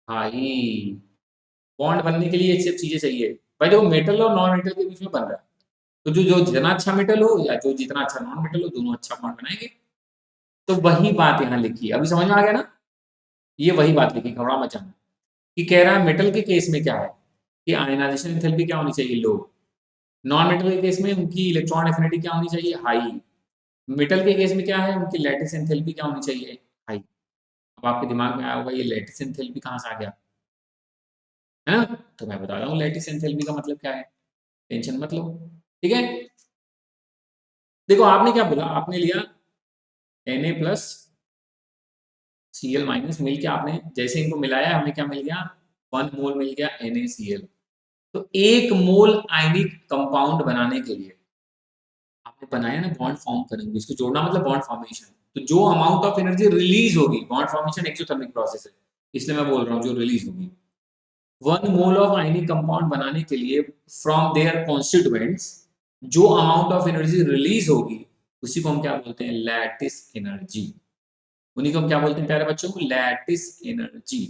S1: हाई। बॉन्ड बनने के लिए ये सब चीजें चाहिए भाई, देखो मेटल और नॉन मेटल के बीच में बन रहा है, तो जो जो जितना अच्छा मेटल हो या जो जितना अच्छा नॉन मेटल हो, दोनों अच्छा बॉन्ड बनाएंगे। तो वही बात यहाँ लिखी है, अभी समझ में आ गया ना, ये वही बात लिखी, घबरा मत जाना, कि कह रहा है मेटल के केस में क्या है कि आयनाइजेशन एंथैल्पी क्या होनी चाहिए, लो, नॉन मेटल के केस में उनकी इलेक्ट्रॉन एफिनिटी क्या होनी चाहिए, हाई, मेटल के केस में क्या है उनकी लैटिस एंथैल्पी क्या होनी चाहिए, हाई। अब आपके दिमाग में आया होगा ये लैटिस एंथैल्पी कहाँ से आ गया, है ना, तो मैं बता रहा हूँ लैटिस एंथैल्पी का मतलब क्या है, टेंशन मत लो, ठीक है। देखो आपने क्या बोला, आपने लिया Na प्लस Cl माइनस, मिल के आपने जैसे इनको मिलाया हमें क्या मिल गया, 1 मोल मिल गया NaCl। तो 1 मोल आयनिक कंपाउंड बनाने के लिए आपने बनाया ना, बॉन्ड फॉर्म करेंगे, इसको जोड़ना मतलब बॉन्ड फॉर्मेशन, तो जो अमाउंट ऑफ एनर्जी रिलीज होगी, बॉन्ड फॉर्मेशन एक्सोथर्मिक प्रोसेस है, इसलिए मैं बोल रहा हूँ जो रिलीज होगी 1 मोल ऑफ आयनिक कंपाउंड बनाने के लिए फ्रॉम देयर कॉन्स्टिट्यूएंट्स, जो अमाउंट ऑफ एनर्जी रिलीज होगी उसी को हम क्या बोलते हैं, लैटिस एनर्जी, उन्हीं को हम क्या बोलते हैं प्यारे बच्चों, लैटिस एनर्जी।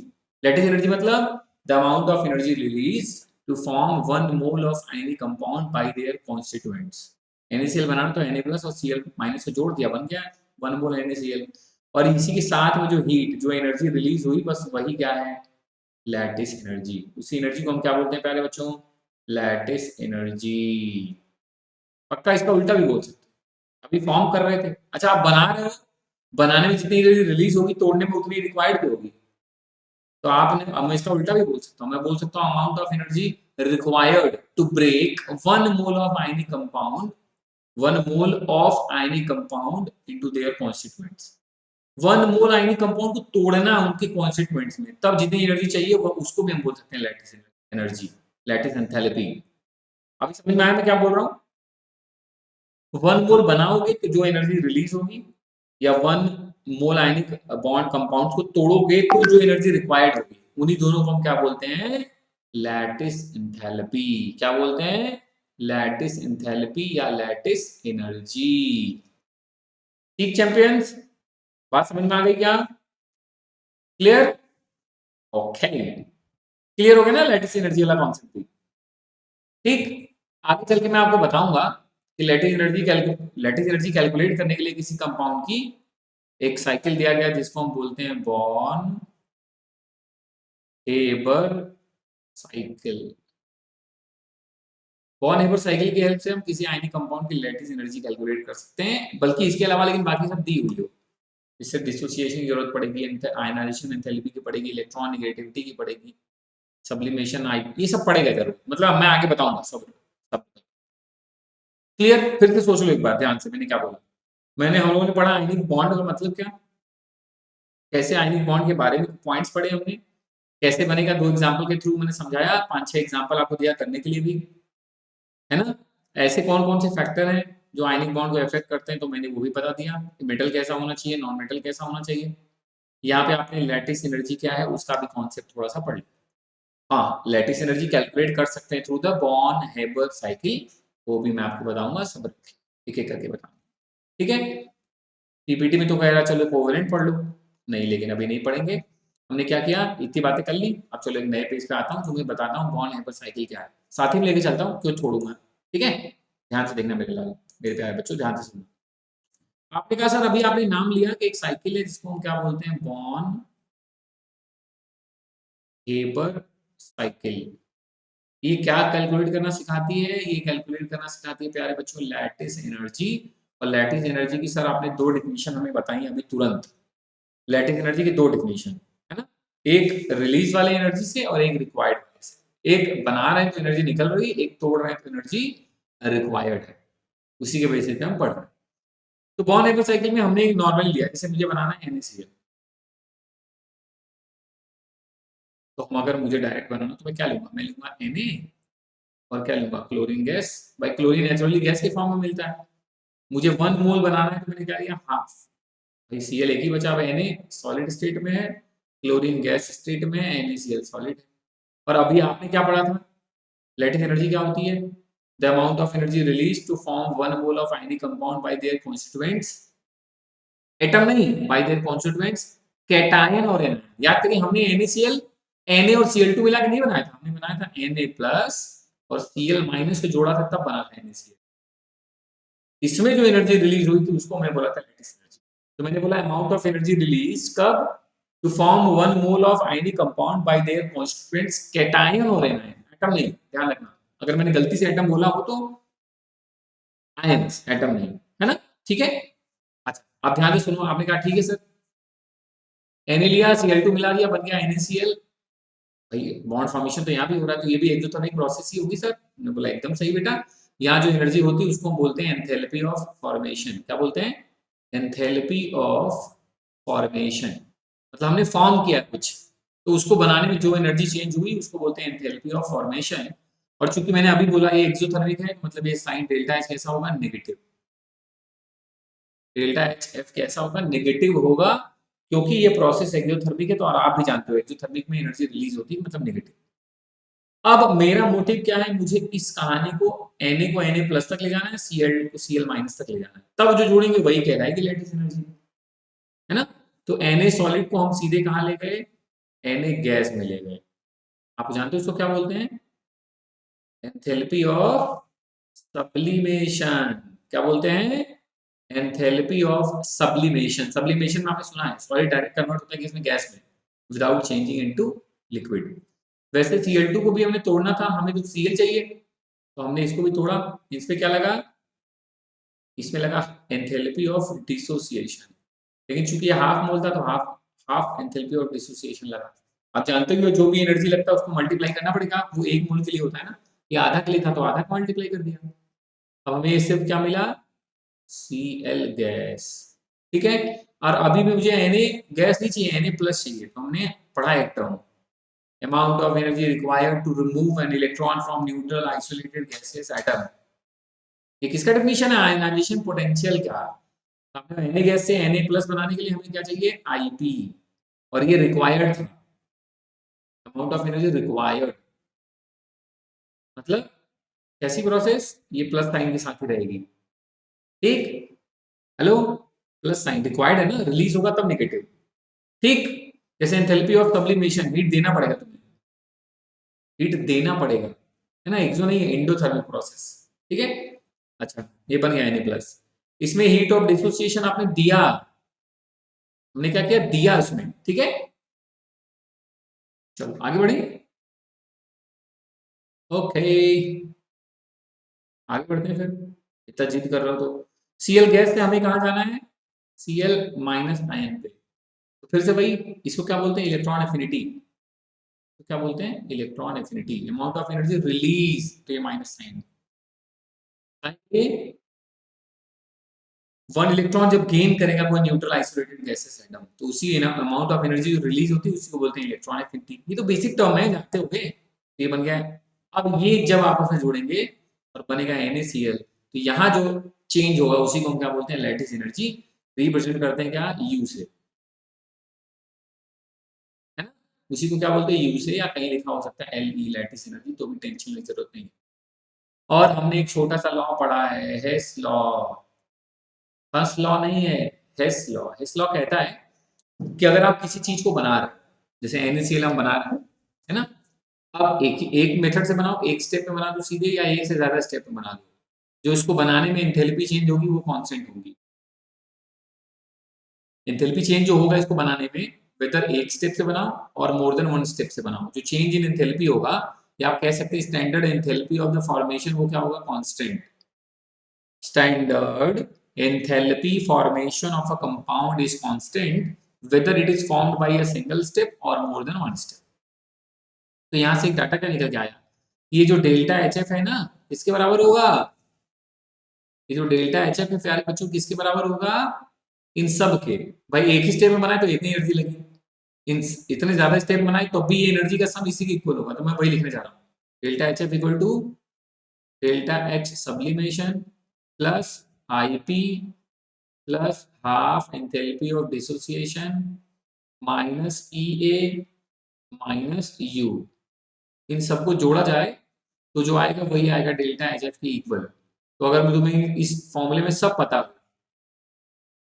S1: लैटिस एनर्जी मतलब the amount of energy release to form 1 mole of ionic compound by their constituents. NaCl बनाना तो Na प्लस और Cl माइनस को जोड़ दिया, बन गया 1 मोल NaCl, और इसी के साथ में जो हीट जो एनर्जी रिलीज हुई बस वही क्या है, लैटिस एनर्जी। उसी एनर्जी को हम क्या बोलते हैं प्यारे बच्चों, लैटिस एनर्जी। पक्का इसका उल्टा भी बोल सकते हैं, अभी फॉर्म कर रहे थे, अच्छा आप बना रहे हो, बनाने में जितनी एनर्जी रिलीज होगी तोड़ने में उतनी रिक्वायर्ड भी होगी, तो आपने, अब मैं इसका उल्टा भी बोल सकता हूँ, मैं बोल सकता हूँ amount of energy required to break 1 mole of ionic compound, 1 mole of ionic compound into their constituents, one mole ionic compound को तोड़ना उनके कॉन्स्टिट्यूएंट्स में, तब जितनी एनर्जी चाहिए वो उसको भी हम बोल सकते हैं लैटिस एनर्जी, लैटिस एंथैल्पी। अभी समझ में आया मैं क्या बोल रहा हूँ? वन मोल बनाओगे तो जो एनर्जी रिलीज होगी, या one mole ionic bond compounds को तोड़ोगे तो जो एनर्जी रिक्वायर्ड होगी, उन्हीं दोनों को हम क्या बोलते हैं? Lattice enthalpy. क्या बोलते हैं? लैटिस एंथैल्पी या लैटिस एनर्जी। ठीक चैंपियंस, बात समझ में आ गई क्या? क्लियर? ओके, क्लियर हो गया ना लैटिस एनर्जी वाला कॉन्सेप्ट भी? ठीक, आगे चल के मैं आपको बताऊंगा कि लैटिस एनर्जी कैलकुलेट करने के लिए किसी कंपाउंड की एक साइकिल दिया गया जिसको हम बोलते हैं Born Haber cycle. Born Haber cycle की हेल्प से हम किसी आयनिक कंपाउंड की लैटिस एनर्जी कैलकुलेट कर सकते हैं, बल्कि इसके अलावा लेकिन बाकी सब दी हुई हो। इससे डिसोसिएशन की जरूरत पड़ेगी, आयनाइजेशन एंथैल्पी की पड़ेगी, इलेक्ट्रॉन नेगेटिविटी की पड़ेगी, सब्लिमेशन आई, ये सब पड़ेगा जरूर, मतलब मैं आगे बताऊंगा सब सब। क्लियर? फिर से सोच लो एक बार ध्यान से मैंने क्या बोला। हम लोगों ने पढ़ा आयनिक बॉन्ड का मतलब क्या, कैसे आयनिक बॉन्ड के बारे में पॉइंट्स पढ़े हमने, कैसे बनेगा, 2 एग्जांपल के थ्रू मैंने समझाया, 5-6 एग्जांपल आपको दिया करने के लिए भी, है ना? ऐसे कौन-कौन से फैक्टर हैं जो आयनिक बॉन्ड को अफेक्ट करते हैं, तो मैंने वो भी बता दिया कि मेटल कैसा होना चाहिए, नॉन मेटल कैसा होना चाहिए। यहाँ पे आपने लैटिस एनर्जी क्या है उसका भी कॉन्सेप्ट थोड़ा-सा पढ़ लिया। हाँ, लैटिस एनर्जी कैलकुलेट कर सकते हैं through the Born Haber cycle, वो भी मैं आपको बताऊँगा, सब एक-एक करके बताऊँगा। ठीक है? पीपीटी में तो कह रहा चलो कोवेलेंट पढ़ लो, नहीं लेकिन अभी नहीं पढ़ेंगे। हमने क्या किया, इतनी बातें कर ली, अब चलो एक नए पेज पे आता हूँ, तुम्हें बताता हूँ बॉर्न हेबर साइकिल क्या है। साथ ही में लेके चलता हूँ, क्यों छोड़ूंगा? ठीक है? ध्यान से देखना मेरे लाल, मेरे प्यारे बच्चों ध्यान से सुनना। आपने कहा सर अभी आपने नाम लिया कि एक साइकिल है जिसको हम क्या बोलते हैं? Born Haber cycle. ये क्या कैलकुलेट करना सिखाती है? ये कैलकुलेट करना सिखाती है प्यारे बच्चों लैटिस एनर्जी। और लैटिस एनर्जी की सर आपने 2 डेफिनेशन हमें बताई अभी तुरंत। लैटिस एनर्जी की 2 डेफिनेशन, है ना? एक रिलीज वाले एनर्जी से और एक रिक्वायर्ड वाले से। एक बना रहे हैं तो एनर्जी निकल रही है, एक तोड़ रहे हैं तो एनर्जी रिक्वायर्ड है। उसी के बेसिस पे हम पढ़ रहे हैं। तो बॉर्न हेबर साइकिल में हमने एक नॉर्मल लिया, जैसे मुझे बनाना है NaCl, तो हम अगर मुझे डायरेक्ट बनाना तो मैं क्या लूंगा? मैं लूंगा Na और क्या लूंगा? Chlorine gas. भाई क्लोरीन नेचुरली गैस के फॉर्म में मिलता है। मुझे 1 मोल बनाना है तो मैंने क्या लिया? हाफ। भाई Cl एक ही बचा हुआ है, Na सॉलिड स्टेट में है, क्लोरीन गैस स्टेट में है, NaCl सॉलिड है। और अभी आपने क्या पढ़ा था? लैटिस एनर्जी क्या होती है? The amount of energy release to form 1 mole of ionic compound by their constituents, atom नहीं, बाय देयर कॉन्स्टिट्यूएंट्स कैटायन और एनायन। याद करिए हमने NaCl, Na और Cl2 मिला के नहीं बनाया था, हमने बनाया था Na प्लस और Cl माइनस को जोड़ा था तब बना था NaCl। इसमें जो एनर्जी रिलीज हुई थी उसको मैं बोला था लैटिस एनर्जी। तो मैंने बोला अमाउंट ऑफ एनर्जी रिलीज कब? To form 1 mole of ionic compound by their constituents cation और एनायन, एटम नहीं, ध्यान रखना। अगर मैंने गलती से एटम बोला हो तो आयंस, एटम नहीं, है ना? ठीक है? अच्छा, आप ध्यान से सुनो, आपने कहा ठीक है सर, Na लिया, Cl2 मिला दिया, बन गया NaCl। भाई बॉन्ड फॉर्मेशन तो यहाँ भी हो रहा है, तो ये भी एक्सोथर्मिक प्रोसेस ही होगी सर। मैंने बोला एकदम सही बेटा। यहाँ जो एनर्जी होती है उसको हम बोलते हैं एंथैल्पी ऑफ फॉर्मेशन। क्या बोलते हैं? Enthalpy of formation. मतलब हमने फॉर्म किया कुछ, तो उसको बनाने में जो एनर्जी चेंज हुई उसको बोलते हैं एंथैल्पी ऑफ फॉर्मेशन। और चूंकि मैंने अभी बोला ये एक्सोथर्मिक है, मतलब ये साइन डेल्टा एच कैसा होगा? नेगेटिव। डेल्टा एच एफ कैसा होगा? नेगेटिव होगा, क्योंकि ये प्रोसेस एक्सोथर्मिक है। तो और आप भी जानते हो एक्सोथर्मिक में एनर्जी रिलीज होती है, मतलब नेगेटिव। अब मेरा मोटिव क्या है? मुझे इस कहानी को Na को Na प्लस तक ले जाना है, Cl को Cl माइनस तक ले जाना है, तब जो जोड़ेंगे वही कहलाएगी लैटिस एनर्जी, है ना? तो Na सॉलिड को हम सीधे कहाँ ले गए? Na गैस में ले गए। आप जानते हो उसको क्या बोलते हैं? Enthalpy of sublimation. क्या बोलते हैं? Enthalpy of sublimation. सब्लिमेशन में आपने सुना है सॉलिड डायरेक्ट कन्वर्ट होता है किसमें? गैस में, विदाउट चेंजिंग इनटू लिक्विड। वैसे Cl2 को भी हमें तोड़ना था, हमें तो Cl चाहिए, तो हमने इसको भी तोड़ा। इस पे क्या लगा? इसमें लगा एंथैल्पी ऑफ डिसोसिएशन। लेकिन चूंकि ये हाफ मोल था तो half half enthalpy of dissociation लगा। आप जानते हो जो भी एनर्जी लगता है उसको मल्टीप्लाई करना पड़ेगा, वो 1 मोल के लिए होता है ना। ये आधा के लिए था तो आधा को मल्टीप्लाई कर दिया। अब हमें सिर्फ क्या मिला? Cl gas. ठीक है। और अभी भी मुझे Na गैस नहीं चाहिए, Na प्लस चाहिए, तो हमने पढ़ा एक term, amount of energy required to remove an electron from neutral isolated gaseous atom. ये किसका डेफिनेशन है, आयनाइजेशन पोटेंशियल का। आपने Na गैस से Na प्लस बनाने के लिए हमें क्या चाहिए, Ip, और ये रिक्वायर्ड था, अमाउंट ऑफ एनर्जी रिक्वायर्ड, मतलब कैसी प्रोसेस, ये प्लस साइन के साथ ही रहेगी, ठीक। हेलो, प्लस साइन रिक्वायर्ड है ना, रिलीज होगा तब नेगेटिव, ठीक। जैसे एंथैल्पी ऑफ सब्लिमेशन, हीट देना पड़ेगा तुम्हें, हीट देना पड़ेगा, है ना, एक्सो नहीं, एंडोथर्मिक प्रोसेस, ठीक है। अच्छा, ये बन गया Na प्लस। इसमें हीट ऑफ डिसोसिएशन आपने दिया, हमने क्या किया, दिया उसमें, ठीक है। चलो आगे बढ़े, ओके, आगे बढ़ते हैं फिर, इतना जिद कर रहा हो तो। Cl गैस से हमें कहाँ जाना है, Cl माइनस आयन पे, तो फिर से भाई इसको क्या बोलते हैं, इलेक्ट्रॉन एफिनिटी, तो क्या बोलते हैं, electron affinity, amount of energy release, तो ये माइनस साइन, वन इलेक्ट्रॉन जब गेन करेगा कोई न्यूट्रल आइसोलेटेड गैसेस एटम, तो उसी अमाउंट ऑफ एनर्जी जो रिलीज होती है उसी को बोलते हैं इलेक्ट्रॉन एफिनिटी। ये तो बेसिक टर्म है, जानते होगे, ये बन गया है। अब ये जब आपस में जोड़ेंगे और बनेगा NaCl, तो यहाँ जो चेंज होगा उसी को हम क्या बोलते हैं, लैटिस एनर्जी, रिप्रेजेंट करते हैं क्या, U से, है ना, उसी को क्या बोलते हैं, U से, या कहीं लिखा हो सकता है Le, लैटिस एनर्जी, तो भी टेंशन की जरूरत नहीं है। और हमने एक छोटा सा लॉ पढ़ा है, हेस लॉ, हंस लॉ नहीं है, हेस लॉ। हेस लॉ कहता है कि अगर आप किसी चीज को बना रहे हो, जैसे NaCl हम बना रहे हैं, है ना, अब एक मेथड से बनाओ, एक स्टेप में बना दो सीधे, या एक से ज्यादा स्टेप में बना दो, जो इसको बनाने में एंथैल्पी चेंज होगी वो कांस्टेंट होगी। एंथैल्पी चेंज जो होगा इसको बनाने में, वेदर एक स्टेप से बनाओ और मोर देन वन स्टेप से बनाओ, जो चेंज इन एंथैल्पी होगा, या आप कह सकते हैं standard enthalpy of the formation, वो क्या होगा, constant. Standard enthalpy formation of a compound is constant whether it is formed by a single step or more than one step। तो यहां से एक डाटा क्या निकल के आया, ये जो डेल्टा HF है ना, इसके बराबर होगा, ये जो डेल्टा HF है प्यारे बच्चों किसके बराबर होगा, इन सब के। भाई एक ही स्टेप में बनाए तो इतनी एनर्जी लगी, इन इतने ज्यादा स्टेप बनाए तो भी ये एनर्जी का सम इसी के इक्वल होगा, तो मैं वही लिखने जा रहा हूँ, delta HF equal to delta H sublimation plus IP plus half enthalpy of dissociation minus EA minus U, इन सबको जोड़ा जाए तो जो आएगा वही आएगा डेल्टा HF के इक्वल। तो अगर तुम्हें इस फॉर्मूले में सब पता हो,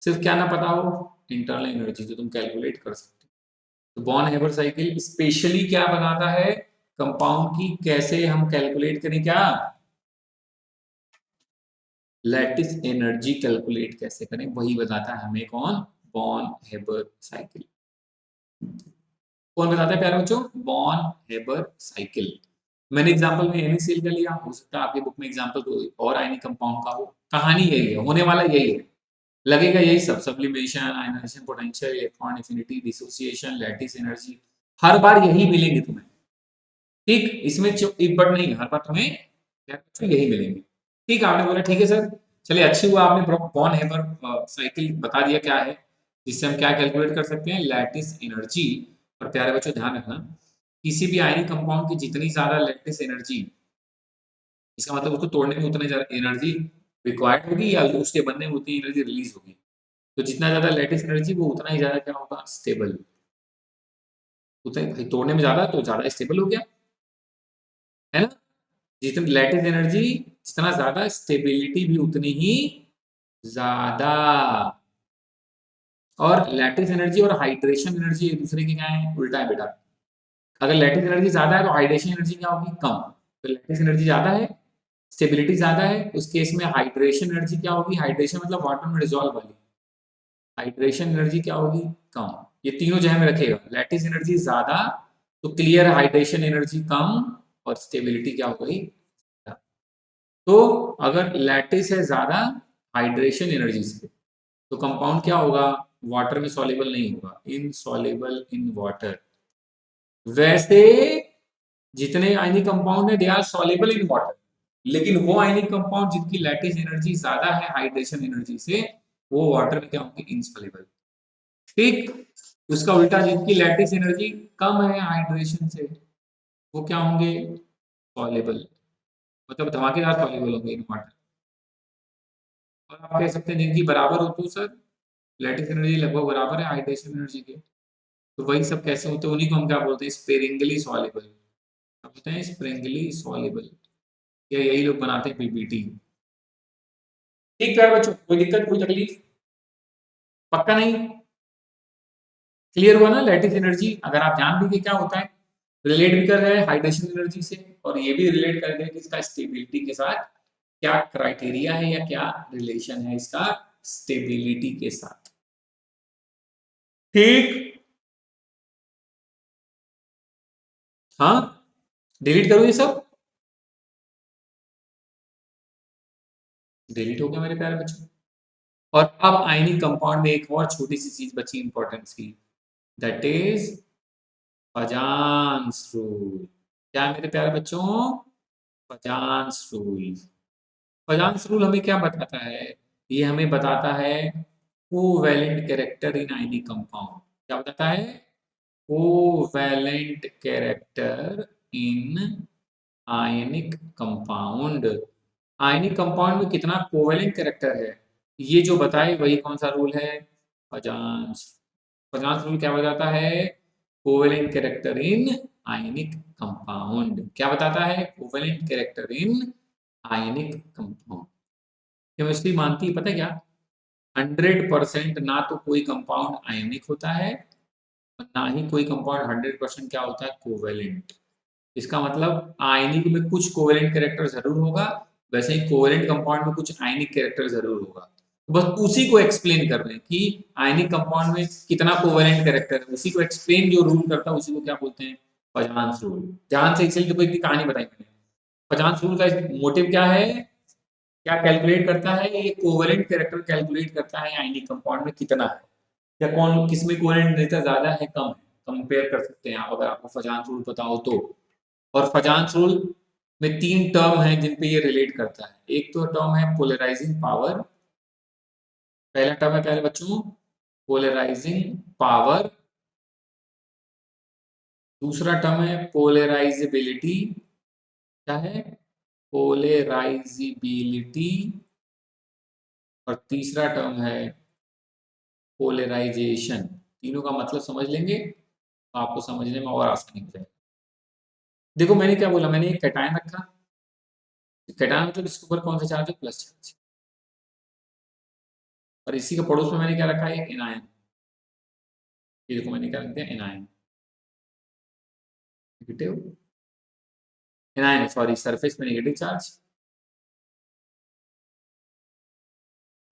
S1: सिर्फ क्या ना पता हो, इंटरनल एनर्जी, तो तुम कैलकुलेट कर सकते हो। तो बॉर्न हेबर साइकिल स्पेशली क्या बताता है, कंपाउंड की कैसे हम कैलकुलेट करें, क्या लैटिस एनर्जी कैलकुलेट कैसे करें, वही बताता है हमें कौन, बॉर्न हेबर साइकिल। कौन बताता है प्यारे बच्चों, बॉर्न हेबर साइकिल। मैंने एग्जांपल में NaCl का लिया, हो सकता है आपकी बुक में एग्जांपल कोई और आयनिक कंपाउंड का हो, कहानी यही है, होने वाला यही है, लगेगा यही सब, sublimation, ionisation potential, electron affinity, dissociation, lattice energy, हर बार यही मिलेंगे तुम्हें, ठीक। इसमें एक बट नहीं, हर बार तुम्हें यही मिलेंगे, ठीक। आपने बोला ठीक है सर, चलिए अच्छी हुआ आपने बॉर्न हेबर साइकिल बता दिया क्या है, जिससे हम क्या कैलकुलेट कर सकते हैं, लैटिस एनर्जी। और प्यारे बच्चों ध्यान रखना, किसी भी आयनिक कंपाउंड की जितनी ज्यादा लैटिस एनर्जी, इसका मतलब उसको तोड़ने में उतनी ज्यादा एनर्जी रिक्वायर्ड होगी, या उसके बनने में उतनी एनर्जी रिलीज होगी, तो जितना ज्यादा लैटिस एनर्जी वो उतना ही ज्यादा क्या होगा, स्टेबल, उतने तोड़ने में ज्यादा तो ज्यादा स्टेबल हो गया, है ना। जितनी लैटिस एनर्जी जितना ज्यादा, स्टेबिलिटी भी उतनी ही ज्यादा। और लैटिस एनर्जी और हाइड्रेशन एनर्जी एक दूसरे के क्या है, उल्टा है बेटा। अगर लैटिस एनर्जी ज्यादा है तो हाइड्रेशन एनर्जी क्या होगी, कम। तो लैटिस एनर्जी ज्यादा है, स्टेबिलिटी ज्यादा है, उस केस में हाइड्रेशन एनर्जी क्या होगी, हाइड्रेशन मतलब वाटर में डिजोल्व वाली, हाइड्रेशन एनर्जी क्या होगी, कम। ये तीनों जहन में रखिएगा, लैटिस एनर्जी ज्यादा तो क्लियर, हाइड्रेशन एनर्जी कम, और स्टेबिलिटी क्या हो गई। तो अगर लैटिस है ज्यादा हाइड्रेशन एनर्जी से, तो कंपाउंड क्या होगा, वाटर में सॉल्युबल नहीं होगा, इनसॉल्युबल इन वाटर। वैसे जितने आयनिक कंपाउंड है they are soluble in water, लेकिन वो आयनिक कंपाउंड जिनकी लैटिस एनर्जी ज्यादा है हाइड्रेशन एनर्जी से, वो वाटर में क्या होंगे, इनसॉल्युबल। ठीक, उसका उल्टा जिनकी लैटिस एनर्जी कम है हाइड्रेशन से, वो क्या होंगे, सॉल्युबल, मतलब धमाकेदार सॉल्युबल होंगे इन वाटर। और आप कह सकते हैं जिनकी बराबर हो तो सर लैटिस एनर्जी लगभग बराबर है हाइड्रेशन एनर्जी के, तो वही सब कैसे होते हैं, उन्हीं को हम क्या बोलते हैं, स्पेरिंगली सॉल्युबल। क्या बोलते हैं, स्प्रिंगली सॉल्युबल, या यही लोग बनाते हैं पीपीटी। ठीक है बच्चों, कोई दिक्कत कोई तकलीफ, पक्का नहीं, क्लियर हुआ ना। लैटिस एनर्जी अगर आप जान भी गए क्या होता है, रिलेट भी कर रहे हैं हाइड्रेशन एनर्जी से, और ये भी रिलेट कर रहे हैं कि इसका स्टेबिलिटी के साथ क्या क्राइटेरिया है या क्या रिलेशन है इसका स्टेबिलिटी के साथ। ठीक, हाँ, डिलीट करो ये सब, डिलीट हो गया मेरे प्यारे बच्चों। और अब आयनिक कंपाउंड में एक और छोटी सी चीज बची इंपॉर्टेंस की, दैट इज पजान्स रूल। क्या है मेरे प्यारे बच्चों, पजान्स रूल। पजान्स रूल हमें क्या बताता है, ये हमें बताता है covalent character in ionic compound. क्या बताता है, covalent character in ionic compound. Ionic compound में कितना कोवैलेंट कैरेक्टर है, ये जो बताए वही कौन सा रूल है, पजान्स। पजान्स रूल क्या बताता है, covalent character in ionic compound. क्या बताता है, covalent character in ionic compound. Chemistry मानती है पता है क्या, 100% ना तो कोई कंपाउंड आयनिक होता है और ना ही कोई कंपाउंड 100% क्या होता है, कोवैलेंट। इसका मतलब आयनिक में कुछ कोवैलेंट कैरेक्टर जरूर होगा, वैसे ही कोवैलेंट कंपाउंड में कुछ आयनिक कैरेक्टर जरूर होगा। तो बस उसी को एक्सप्लेन कर रहे हैं कि आयनिक कंपाउंड में कितना कोवैलेंट कैरेक्टर है, उसी को एक्सप्लेन जो रूल करता है उसी को क्या बोलते हैं, पजान्स रूल। ध्यान से इसलिए देखो एक कहानी बताई मैंने। पजान्स रूल का मोटिव क्या है, क्या कैलकुलेट करता है, ये कोवैलेंट कैरेक्टर कैलकुलेट करता है आयनिक कंपाउंड में कितना है, या कौन किसमें कोवैलेंट नेचर ज्यादा है कम है, कंपेयर कर सकते हैं आप अगर आपको पजान्स रूल पता हो तो। और पजान्स रूल में 3 टर्म हैं जिन पे ये रिलेट करता है। एक तो टर्म है पोलराइजिंग पावर, पहला टर्म है प्यारे बच्चों पोलराइजिंग पावर, दूसरा टर्म है पोलराइजेबिलिटी। क्या है, पोलराइजेबिलिटी, और तीसरा टर्म है पोलराइजेशन। तीनों का मतलब समझ लेंगे तो आपको समझने में और आसानी हो जाएगी। देखो मैंने क्या बोला, मैंने एक कैटायन रखा, कैटायन मतलब इसके ऊपर कौन सा चार्ज है, प्लस चार्ज, और इसी के पड़ोस में मैंने क्या रखा है, एक एनायन। ये देखो मैंने क्या रख दिया, anion, negative anion, sorry surface पे नेगेटिव चार्ज।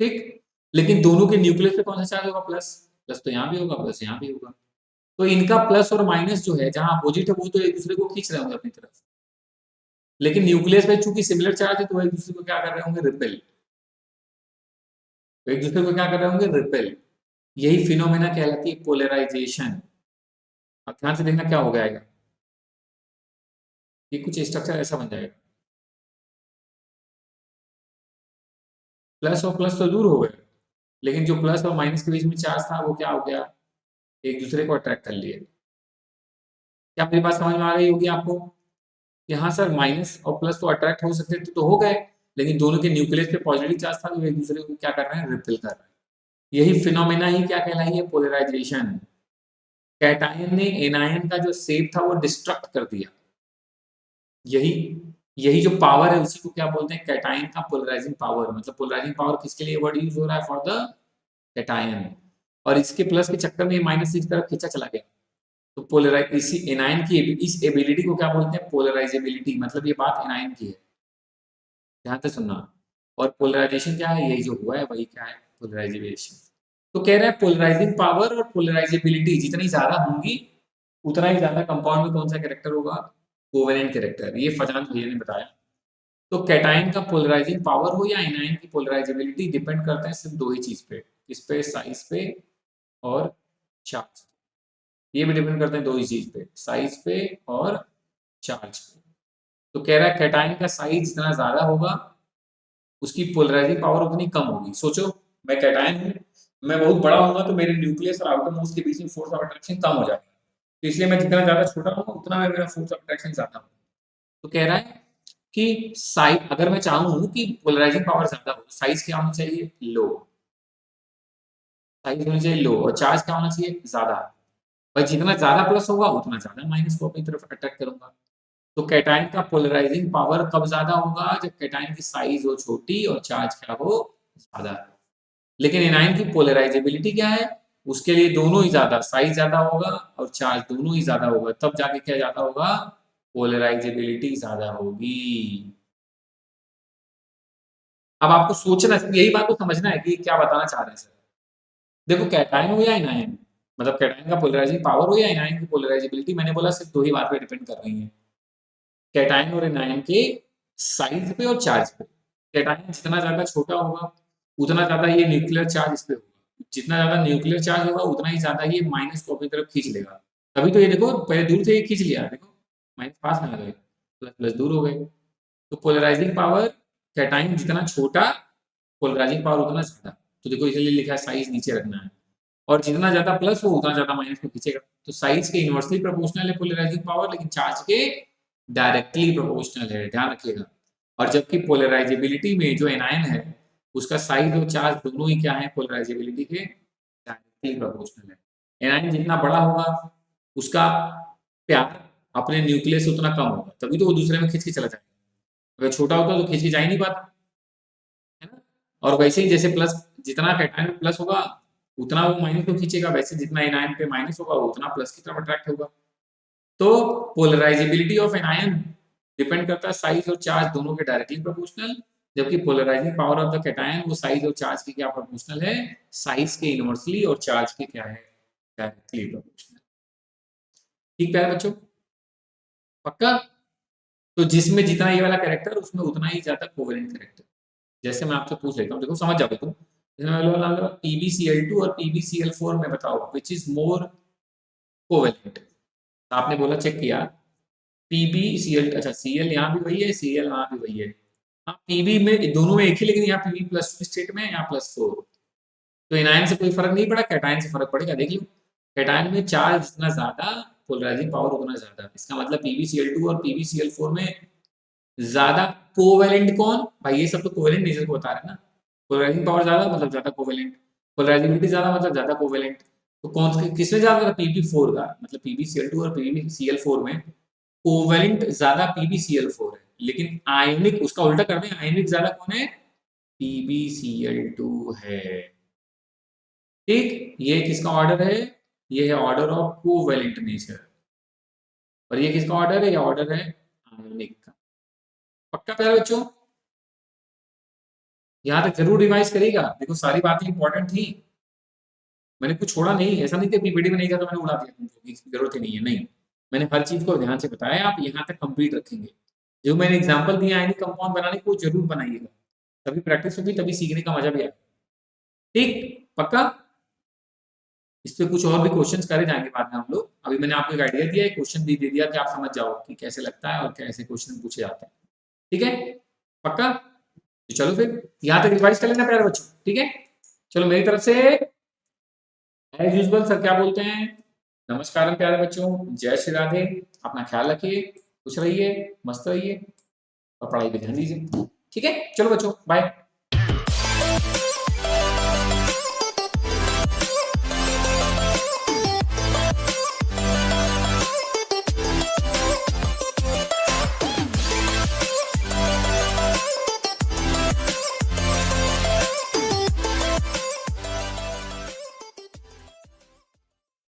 S1: ठीक, लेकिन दोनों के न्यूक्लियस पे कौन सा चार्ज होगा, प्लस। प्लस तो यहाँ भी होगा, प्लस यहाँ भी होगा। तो इनका प्लस और माइनस जो है जहां अपोजिट है वो तो एक दूसरे को खींच रहे होंगे अपनी तरफ, लेकिन न्यूक्लियस पे चूंकि सिमिलर चार्ज है तो वो एक दूसरे को क्या कर रहे होंगे, रिपेल। तो एक दूसरे को क्या कर रहे होंगे, रिपेल। यही फिनोमेना कहलाती है पोलराइजेशन। अब ध्यान से देखना क्या हो जाएगा, ये कुछ स्ट्रक्चर ऐसा बन जाएगा, प्लस और प्लस तो दूर हो गए, लेकिन जो प्लस और माइनस के बीच में चार्ज था वो क्या हो गया, एक दूसरे को अट्रैक्ट कर लिए। क्या मेरी बात समझ में आ गई होगी आपको कि हाँ सर माइनस और प्लस तो अट्रैक्ट हो सकते थे तो हो गए, लेकिन दोनों के न्यूक्लियस पे पॉजिटिव चार्ज था तो एक दूसरे को क्या कर रहे हैं, रिपेल कर रहे हैं। यही फिनोमेना ही क्या कहलाई है, पोलराइजेशन। कैटायन ने एनायन का जो शेप था वो डिस्ट्रक्ट कर दिया। यही यही जो पावर है उसी को क्या बोलते हैं, कैटायन का पोलराइजिंग पावर। मतलब पोलराइजिंग पावर किसके लिए वर्ड यूज हो रहा है, फॉर द कैटायन। और इसके प्लस के चक्कर में माइनस की तरफ खींचा चला गया। तो पोलराइज इसी एनायन की इस एबिलिटी को क्या बोलते हैं, पोलराइजेबिलिटी। मतलब ये बात एनायन की है, ध्यान से सुनना। और पोलराइजेशन क्या है, यही जो हुआ है वही क्या है, पोलराइजेशन। तो कह रहा है पोलराइजिंग पावर और पोलराइजेबिलिटी जितनी ज्यादा होंगी उतना ही ज्यादा कंपाउंड में कौन सा कैरेक्टर होगा, कोवेलेंट कैरेक्टर। ये फजान भैया ने बताया। तो कैटायन का पोलराइजिंग पावर हो या एनायन की पोलराइजेबिलिटी डिपेंड करता है सिर्फ दो ही चीज पे, किस पे, साइज पे और चार्ज। ये भी डिपेंड करते हैं दो ही चीज पे, साइज पे और चार्ज पे। तो कह रहा है कैटायन का साइज जितना ज्यादा होगा उसकी पोलराइजिंग पावर उतनी कम होगी। सोचो मैं कैटायन हूँ, मैं बहुत बड़ा होऊंगा तो मेरे न्यूक्लियस और आउटरमोस्ट के बीच में फोर्स ऑफ अट्रैक्शन कम हो जाएगा, तो इसलिए मैं जितना ज्यादा छोटा होगा उतना मेरा फोर्स ऑफ अट्रैक्शन ज्यादा होगा। तो कह रहा है कि साइज, अगर मैं चाहूँ कि पोलराइजिंग पावर ज्यादा हो, साइज क्या होना चाहिए, लो, साइज होना चाहिए लो, और चार्ज क्या होना चाहिए, ज्यादा। भाई जितना ज्यादा प्लस होगा उतना ज्यादा माइनस को अपनी तरफ अट्रैक्ट करूंगा। तो कैटायन का पोलराइजिंग पावर कब ज्यादा होगा, जब कैटायन की साइज हो छोटी और चार्ज क्या हो, ज्यादा। लेकिन एनायन की पोलराइजेबिलिटी क्या है, उसके लिए दोनों ही ज्यादा, साइज ज्यादा होगा और चार्ज दोनों ही ज्यादा होगा, तब जाके क्या ज्यादा होगा, पोलराइजेबिलिटी ज्यादा होगी। अब आपको सोचना, यही बात को समझना है कि क्या बताना चाह रहे हैं सर। देखो कैटायन हो या एनायन, मतलब कैटायन का पोलराइजिंग पावर हो या एनायन की पोलराइजेबिलिटी, मैंने बोला सिर्फ दो ही बात पे डिपेंड कर रही है, कैटायन और एनायन के साइज पे और चार्ज पे। कैटायन जितना ज्यादा छोटा होगा उतना ज्यादा ये न्यूक्लियर चार्ज इस पे होगा, जितना ज्यादा न्यूक्लियर चार्ज होगा उतना ही ज्यादा ये माइनस को अपनी तरफ खींच लेगा। तभी तो ये देखो पहले दूर से ये खींच लिया, देखो माइनस पास में आ गए, प्लस प्लस दूर हो गए। तो पोलराइजिंग पावर, कैटायन जितना छोटा पोलराइजिंग पावर उतना ज्यादा, तो देखो इसलिए लिखा है साइज नीचे रखना है, और जितना ज्यादा प्लस हो उतना ज्यादा माइनस को खींचेगा। तो साइज के इनवर्सली प्रोपोर्शनल है पोलराइजिंग पावर, लेकिन चार्ज के डायरेक्टली प्रोपोर्शनल है, ध्यान रखिएगा। और जबकि पोलराइजेबिलिटी में जो एनायन है उसका साइज और चार्ज दोनों ही क्या है, पोलराइजेबिलिटी के डायरेक्टली प्रोपोर्शनल है। एनायन जितना बड़ा होगा उसका प्यार अपने न्यूक्लियस से उतना कम होगा, तभी तो वो दूसरे में खींच के चला जाएगा। अगर छोटा होता तो खींच के जा ही नहीं पाता, है ना। और वैसे ही जैसे प्लस, जितना कैटायन में प्लस होगा उतना वो माइनस को खींचेगा, वैसे जितना एनायन पे माइनस होगा वो उतना प्लस की तरफ अट्रैक्ट होगा। तो polarizability of anion depend करता है साइज और चार्ज दोनों के डायरेक्टली प्रोपोर्शनल, जबकि polarizing power of the cation वो साइज और चार्ज के क्या प्रोपोर्शनल है, साइज के इनवर्सली और चार्ज के क्या है, डायरेक्टली प्रोपोर्शनल। ठीक है बच्चों, पक्का। तो जिसमें जितना ये वाला कैरेक्टर उसमें उतना ही ज्यादा कोवेलेंट कैरेक्टर। जैसे मैं आपसे पूछ लेता हूँ, देखो समझ जाओगे तुम, PbCl2 और PbCl4 में बताओ विच इज मोर कोवेलेंट। आपने बोला चेक किया, PbCl, अच्छा Cl यहाँ भी वही है, Cl यहाँ भी वही है। हाँ Pb में दोनों में एक ही, लेकिन यहाँ Pb प्लस स्टेट में, यहाँ +4। तो एनायन से कोई फर्क नहीं पड़ा, कैटायन से फर्क पड़ेगा, देख लो। कैटायन में चार्ज जितना ज्यादा पोलराइजिंग पावर उतना ज्यादा, इसका मतलब PbCl2 और PbCl4 में ज्यादा कोवेलेंट कौन, भाई ये सब तो कोवेलेंट नेचर को बता रहे हैं ना। पोलराइजिंग पावर ज्यादा मतलब ज्यादा कोवेलेंट, पोलराइजिबिलिटी ज्यादा मतलब ज्यादा कोवेलेंट। तो कौन से किसमें ज्यादा था, PbCl4 का, मतलब PbCl2 और PbCl4 में कोवेलेंट ज्यादा PbCl4 है, लेकिन आयनिक उसका उल्टा कर दें, आयनिक ज्यादा कौन है, PbCl2 है। ठीक, ये किसका ऑर्डर है, ये है ऑर्डर ऑफ कोवेलेंट नेचर, और ये किसका ऑर्डर है, ये ऑर्डर है आयनिक का। पक्का प्यारे बच्चों, यहाँ तक जरूर रिवाइज करेगा, देखो सारी बातें इंपॉर्टेंट थी, मैंने कुछ छोड़ा नहीं, ऐसा नहीं कि पीपीटी में नहीं था तो मैंने उड़ा दिया तुमको, इसकी जरूरत ही नहीं है, नहीं, मैंने हर चीज को ध्यान से बताया, आप यहाँ तक कंप्लीट रखेंगे। जो मैंने एग्जांपल दिया आयनिक कंपाउंड बनाने को जरूर बनाइएगा, तभी प्रैक्टिस होगी, तभी सीखने का मजा भी आएगा। ठीक, पक्का। इस पे कुछ और भी क्वेश्चंस करे जाएंगे बाद में हम लोग, अभी मैंने आपको एक आइडिया दिया है, क्वेश्चन भी दे दिया कि आप समझ जाओ कि कैसे लगता है और कैसे क्वेश्चन पूछे जाते हैं। ठीक है, पक्का। तो चलो फिर यहाँ तक रिवाइज कर लेना प्यारे बच्चों, ठीक है। चलो मेरी तरफ से एज यूजुअल सर क्या बोलते हैं, नमस्कार प्यारे बच्चों, जय श्री राधे, अपना ख्याल रखिए, खुश रहिए, मस्त रहिए, और पढ़ाई पे ध्यान दीजिए। ठीक है, चलो बच्चों, बाय।